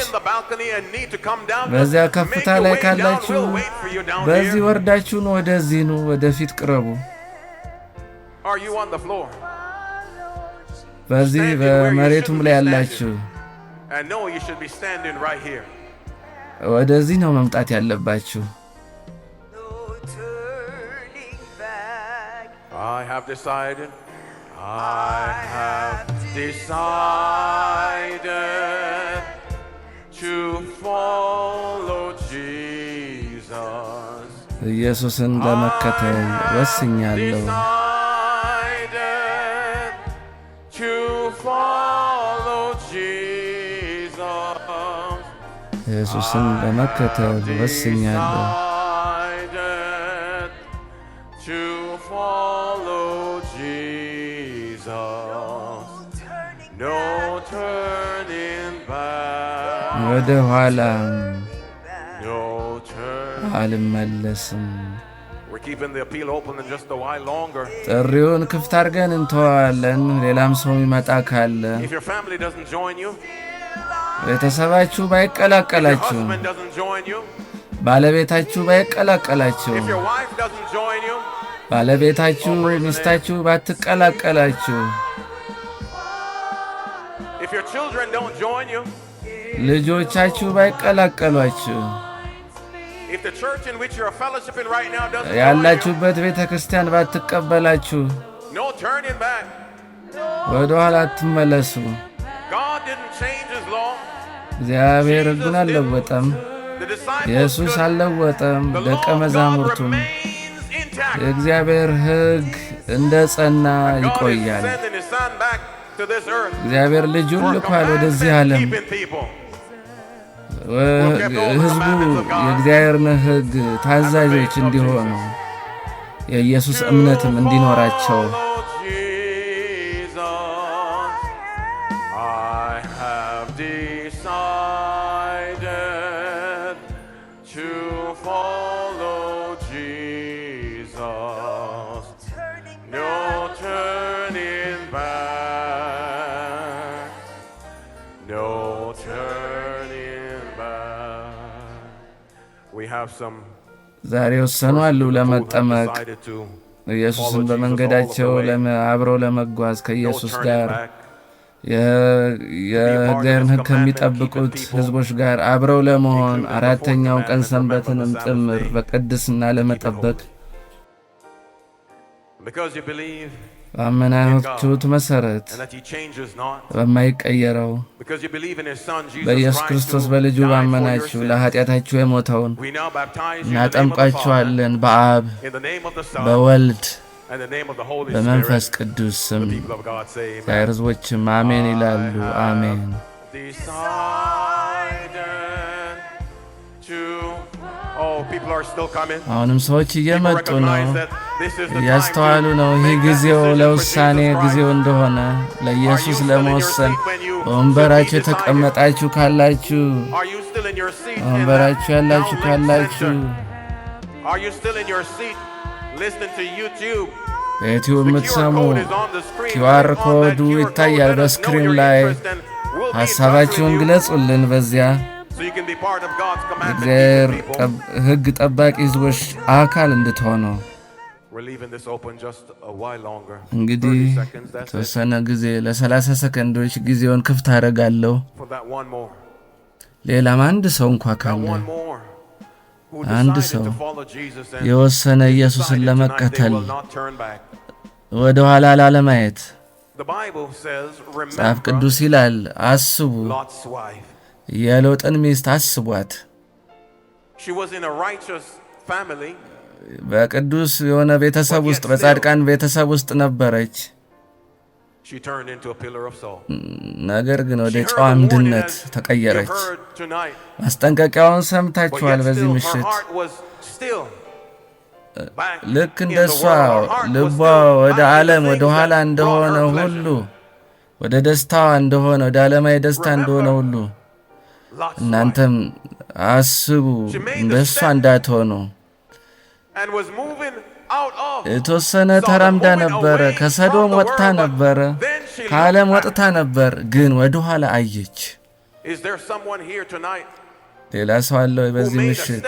በዚያ ከፍታ ላይ ካላችሁ በዚህ ወርዳችሁን ወደዚህ ኑ፣ ወደፊት ቅረቡ። በዚህ በመሬቱም ላይ ያላችሁ ወደዚህ ነው መምጣት ያለባችሁ። I have decided to follow Jesus. ኢየሱስን ለመከተል ወስኛለሁ። ኢየሱስን ለመከተል ወስኛለሁ። ወደ ኋላ አልመለስም። ጥሪውን ክፍት አድርገን እንተዋለን። ሌላም ሰው ይመጣ ካለ ቤተሰባችሁ ባይቀላቀላችሁ፣ ባለቤታችሁ ባይቀላቀላችሁ፣ ባለቤታችሁ ሚስታችሁ ባትቀላቀላችሁ፣ ልጆቻችሁ ባይቀላቀሏችሁ፣ ያላችሁበት ቤተ ክርስቲያን ባትቀበላችሁ፣ ወደ ኋላ አትመለሱ። እግዚአብሔር ሕጉን አልለወጠም፣ ኢየሱስ አልለወጠም፣ ደቀ መዛሙርቱም የእግዚአብሔር ሕግ እንደ ጸና ይቆያል። እግዚአብሔር ልጁን ልኳል ወደዚህ ዓለም ሕዝቡ የእግዚአብሔርን ሕግ ታዛዦች እንዲሆኑ የኢየሱስ እምነትም እንዲኖራቸው ዛሬ ወሰኑ አሉ ለመጠመቅ ኢየሱስን በመንገዳቸው አብረው ለመጓዝ ከኢየሱስ ጋር የእግዚአብሔርን ሕግ ከሚጠብቁት ሕዝቦች ጋር አብረው ለመሆን አራተኛው ቀን ሰንበትንም ጭምር በቅድስና ለመጠበቅ ባመናችሁት መሠረት በማይቀየረው በኢየሱስ ክርስቶስ በልጁ ባመናችሁ ለኃጢአታችሁ የሞተውን እናጠምቃችኋለን በአብ በወልድ በመንፈስ ቅዱስ ስም። እግዚአብሔር ሕዝቦችም አሜን ይላሉ። አሜን። አሁንም ሰዎች እየመጡ ነው፣ እያስተዋሉ ነው። ይህ ጊዜው ለውሳኔ ጊዜው እንደሆነ ለኢየሱስ ለመወሰን በወንበራችሁ የተቀመጣችሁ ካላችሁ፣ ወንበራችሁ ያላችሁ ካላችሁ በዩቲዩብ የምትሰሙ ኪዋር ኮዱ ይታያል በስክሪን ላይ። ሐሳባችሁን ግለጹልን። በዚያ እግዚአብሔር ሕግ ጠባቂ ሕዝቦች አካል እንድትሆኑ እንግዲህ ተወሰነ ጊዜ ለ30 ሰከንዶች ጊዜውን ክፍት አደርጋለሁ። ሌላም አንድ ሰው እንኳ ካለ አንድ ሰው የወሰነ ኢየሱስን ለመከተል ወደ ኋላ ላለማየት መጽሐፍ ቅዱስ ይላል፣ አስቡ የሎጥን ሚስት አስቧት። በቅዱስ የሆነ ቤተሰብ ውስጥ በጻድቃን ቤተሰብ ውስጥ ነበረች። ነገር ግን ወደ ጨዋ አምድነት ተቀየረች። ማስጠንቀቂያውን ሰምታችኋል። በዚህ ምሽት ልክ እንደሷ ልቧ ወደ ዓለም ወደ ኋላ እንደሆነ ሁሉ ወደ ደስታዋ እንደሆነ ወደ ዓለማዊ ደስታ እንደሆነ ሁሉ እናንተም አስቡ እንደሷ እንዳትሆኑ። የተወሰነ ተራምዳ ነበረ፣ ከሰዶም ወጥታ ነበረ፣ ከዓለም ወጥታ ነበር። ግን ወደ ኋላ አየች። ሌላ ሰው አለ በዚህ ምሽት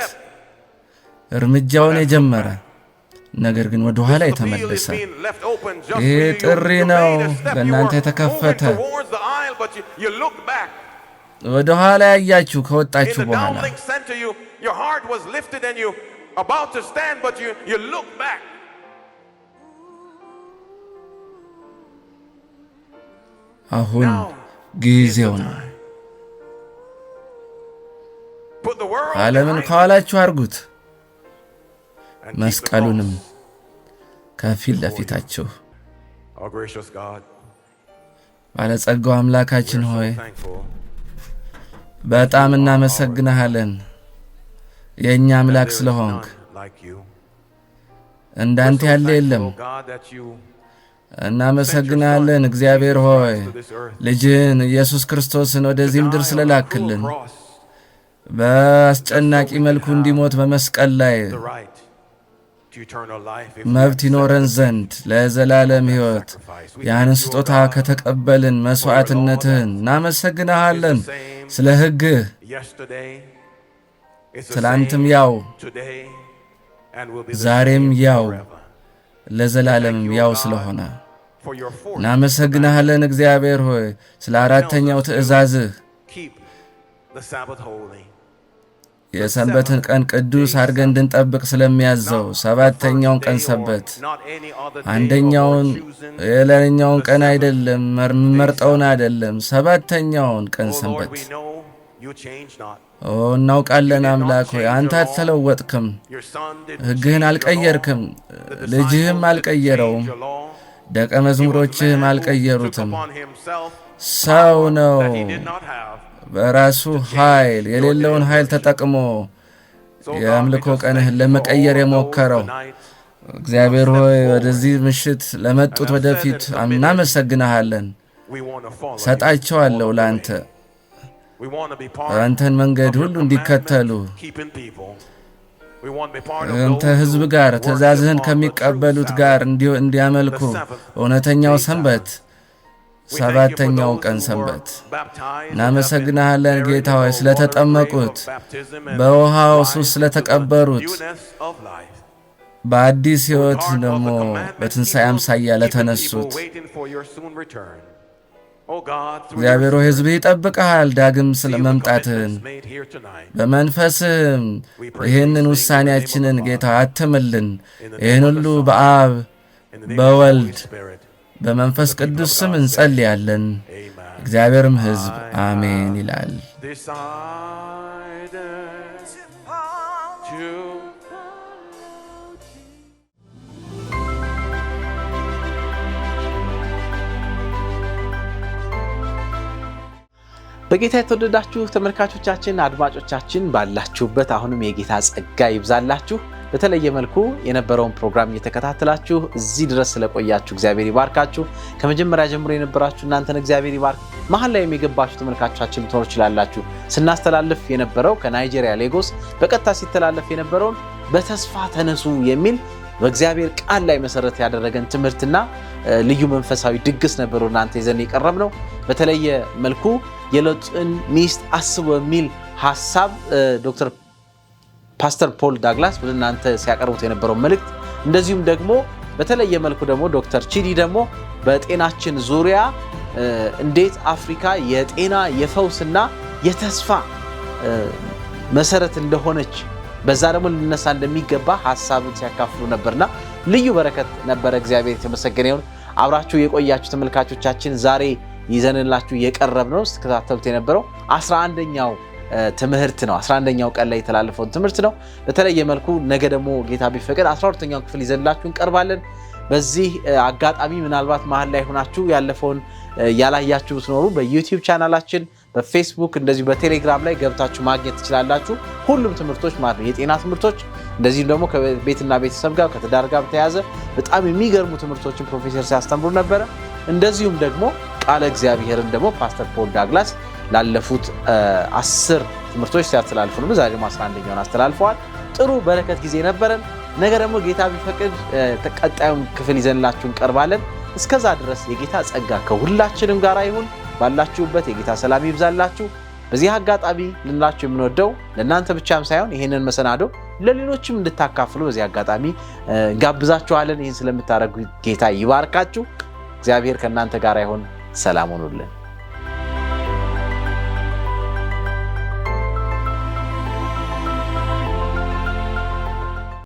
እርምጃውን የጀመረ ነገር ግን ወደ ኋላ የተመለሰ? ይህ ጥሪ ነው ለእናንተ የተከፈተ። ወደ ኋላ ያያችሁ ከወጣችሁ በኋላ አሁን ጊዜው ነው። ዓለምን ከኋላችሁ አርጉት፣ መስቀሉንም ከፊት ለፊታችሁ። ባለጸጋው አምላካችን ሆይ በጣም እናመሰግንሃለን። የእኛ አምላክ ስለሆንክ እንዳንተ ያለ የለም። እናመሰግናለን እግዚአብሔር ሆይ ልጅህን ኢየሱስ ክርስቶስን ወደዚህ ምድር ስለላክልን በአስጨናቂ መልኩ እንዲሞት በመስቀል ላይ መብት ይኖረን ዘንድ ለዘላለም ሕይወት ያንን ስጦታ ከተቀበልን መሥዋዕትነትህን እናመሰግንሃለን። ስለ ሕግህ ትላንትም ያው ዛሬም ያው ለዘላለምም ያው ስለሆነ እናመሰግንሃለን እግዚአብሔር ሆይ ስለ አራተኛው ትእዛዝህ የሰንበትን ቀን ቅዱስ አድርገን እንድንጠብቅ ስለሚያዘው ሰባተኛውን ቀን ሰንበት አንደኛውን የሌላኛውን ቀን አይደለም መርጠውን አይደለም ሰባተኛውን ቀን ሰንበት እናውቃለን አምላክ ሆይ አንተ አልተለወጥክም፣ ሕግህን አልቀየርክም፣ ልጅህም አልቀየረውም፣ ደቀ መዝሙሮችህም አልቀየሩትም። ሰው ነው በራሱ ኃይል የሌለውን ኃይል ተጠቅሞ የአምልኮ ቀንህን ለመቀየር የሞከረው። እግዚአብሔር ሆይ ወደዚህ ምሽት ለመጡት ወደፊት እናመሰግንሃለን። ሰጣቸዋለሁ ለአንተ አንተን መንገድ ሁሉ እንዲከተሉ አንተ ሕዝብ ጋር ትእዛዝህን ከሚቀበሉት ጋር እንዲያመልኩ እውነተኛው ሰንበት ሰባተኛው ቀን ሰንበት እናመሰግናለን ጌታ ሆይ ስለተጠመቁት በውሃው ሱስ ስለተቀበሩት በአዲስ ሕይወት ደግሞ በትንሣኤ አምሳያ ለተነሱት እግዚአብሔር ሆይ ሕዝብህ ይጠብቅሃል ዳግም ስለመምጣትህን በመንፈስህም ይህንን ውሳኔያችንን ጌታ አትምልን ይህን ሁሉ በአብ በወልድ በመንፈስ ቅዱስ ስም እንጸልያለን እግዚአብሔርም ሕዝብ አሜን ይላል በጌታ የተወደዳችሁ ተመልካቾቻችን አድማጮቻችን ባላችሁበት አሁንም የጌታ ጸጋ ይብዛላችሁ በተለየ መልኩ የነበረውን ፕሮግራም እየተከታተላችሁ እዚህ ድረስ ስለቆያችሁ እግዚአብሔር ይባርካችሁ ከመጀመሪያ ጀምሮ የነበራችሁ እናንተን እግዚአብሔር ይባርክ መሐል ላይ የሚገባችሁ ተመልካቾቻችን ልትኖሩ ይችላላችሁ ስናስተላልፍ የነበረው ከናይጄሪያ ሌጎስ በቀጥታ ሲተላለፍ የነበረውን በተስፋ ተነሱ የሚል በእግዚአብሔር ቃል ላይ መሰረት ያደረገን ትምህርትና ልዩ መንፈሳዊ ድግስ ነበር እናንተ ይዘን የቀረብነው በተለየ መልኩ የሎጥን ሚስት አስቡ የሚል ሐሳብ ዶክተር ፓስተር ፖል ዳግላስ ወደናንተ ሲያቀርቡት የነበረው መልእክት እንደዚሁም ደግሞ በተለየ መልኩ ደግሞ ዶክተር ቺዲ ደግሞ በጤናችን ዙሪያ እንዴት አፍሪካ የጤና የፈውስና የተስፋ መሰረት እንደሆነች በዛ ደግሞ ልነሳ እንደሚገባ ሐሳቡን ሲያካፍሉ ነበርና ልዩ በረከት ነበር እግዚአብሔር የተመሰገነ ይሁን አብራችሁ የቆያችሁ ተመልካቾቻችን ዛሬ ይዘንላችሁ የቀረብነው ተከታተሉት የነበረው 11ኛው ትምህርት ነው 11ኛው ቀን ላይ የተላለፈው ትምህርት ነው በተለየ መልኩ ነገ ደግሞ ጌታ ቢፈቅድ 12ኛው ክፍል ይዘንላችሁ እንቀርባለን በዚህ አጋጣሚ ምናልባት መሃል ላይ ሆናችሁ ያለፈውን ያላያችሁ ትኖሩ በዩቲዩብ ቻናላችን በፌስቡክ እንደዚህ በቴሌግራም ላይ ገብታችሁ ማግኘት ትችላላችሁ ሁሉም ትምህርቶች ማለት ነው የጤና ትምህርቶች እንደዚህ ደግሞ ከቤትና ቤተሰብ ጋር ከተዳር ጋር ተያዘ በጣም የሚገርሙ ትምህርቶችን ፕሮፌሰር ሲያስተምሩ ነበር እንደዚሁም ደግሞ ቃለ እግዚአብሔርን ደግሞ ፓስተር ፖል ዳግላስ ላለፉት 10 ትምህርቶች ሲያስተላልፉ ነው ዛሬ 11ኛውን አስተላልፈዋል ጥሩ በረከት ጊዜ ነበረን ነገ ደግሞ ጌታ ቢፈቅድ ተቀጣዩን ክፍል ይዘንላችሁ እንቀርባለን እስከዛ ድረስ የጌታ ጸጋ ከሁላችንም ጋር ይሁን ባላችሁበት የጌታ ሰላም ይብዛላችሁ በዚህ አጋጣሚ ልንላችሁ የምንወደው ለእናንተ ብቻም ሳይሆን ይሄንን መሰናዶ ለሌሎችም እንድታካፍሉ በዚህ አጋጣሚ ጋብዛችኋለን ይሄን ስለምታደርጉ ጌታ ይባርካችሁ እግዚአብሔር ከእናንተ ጋር ይሁን ሰላም ሁኑልን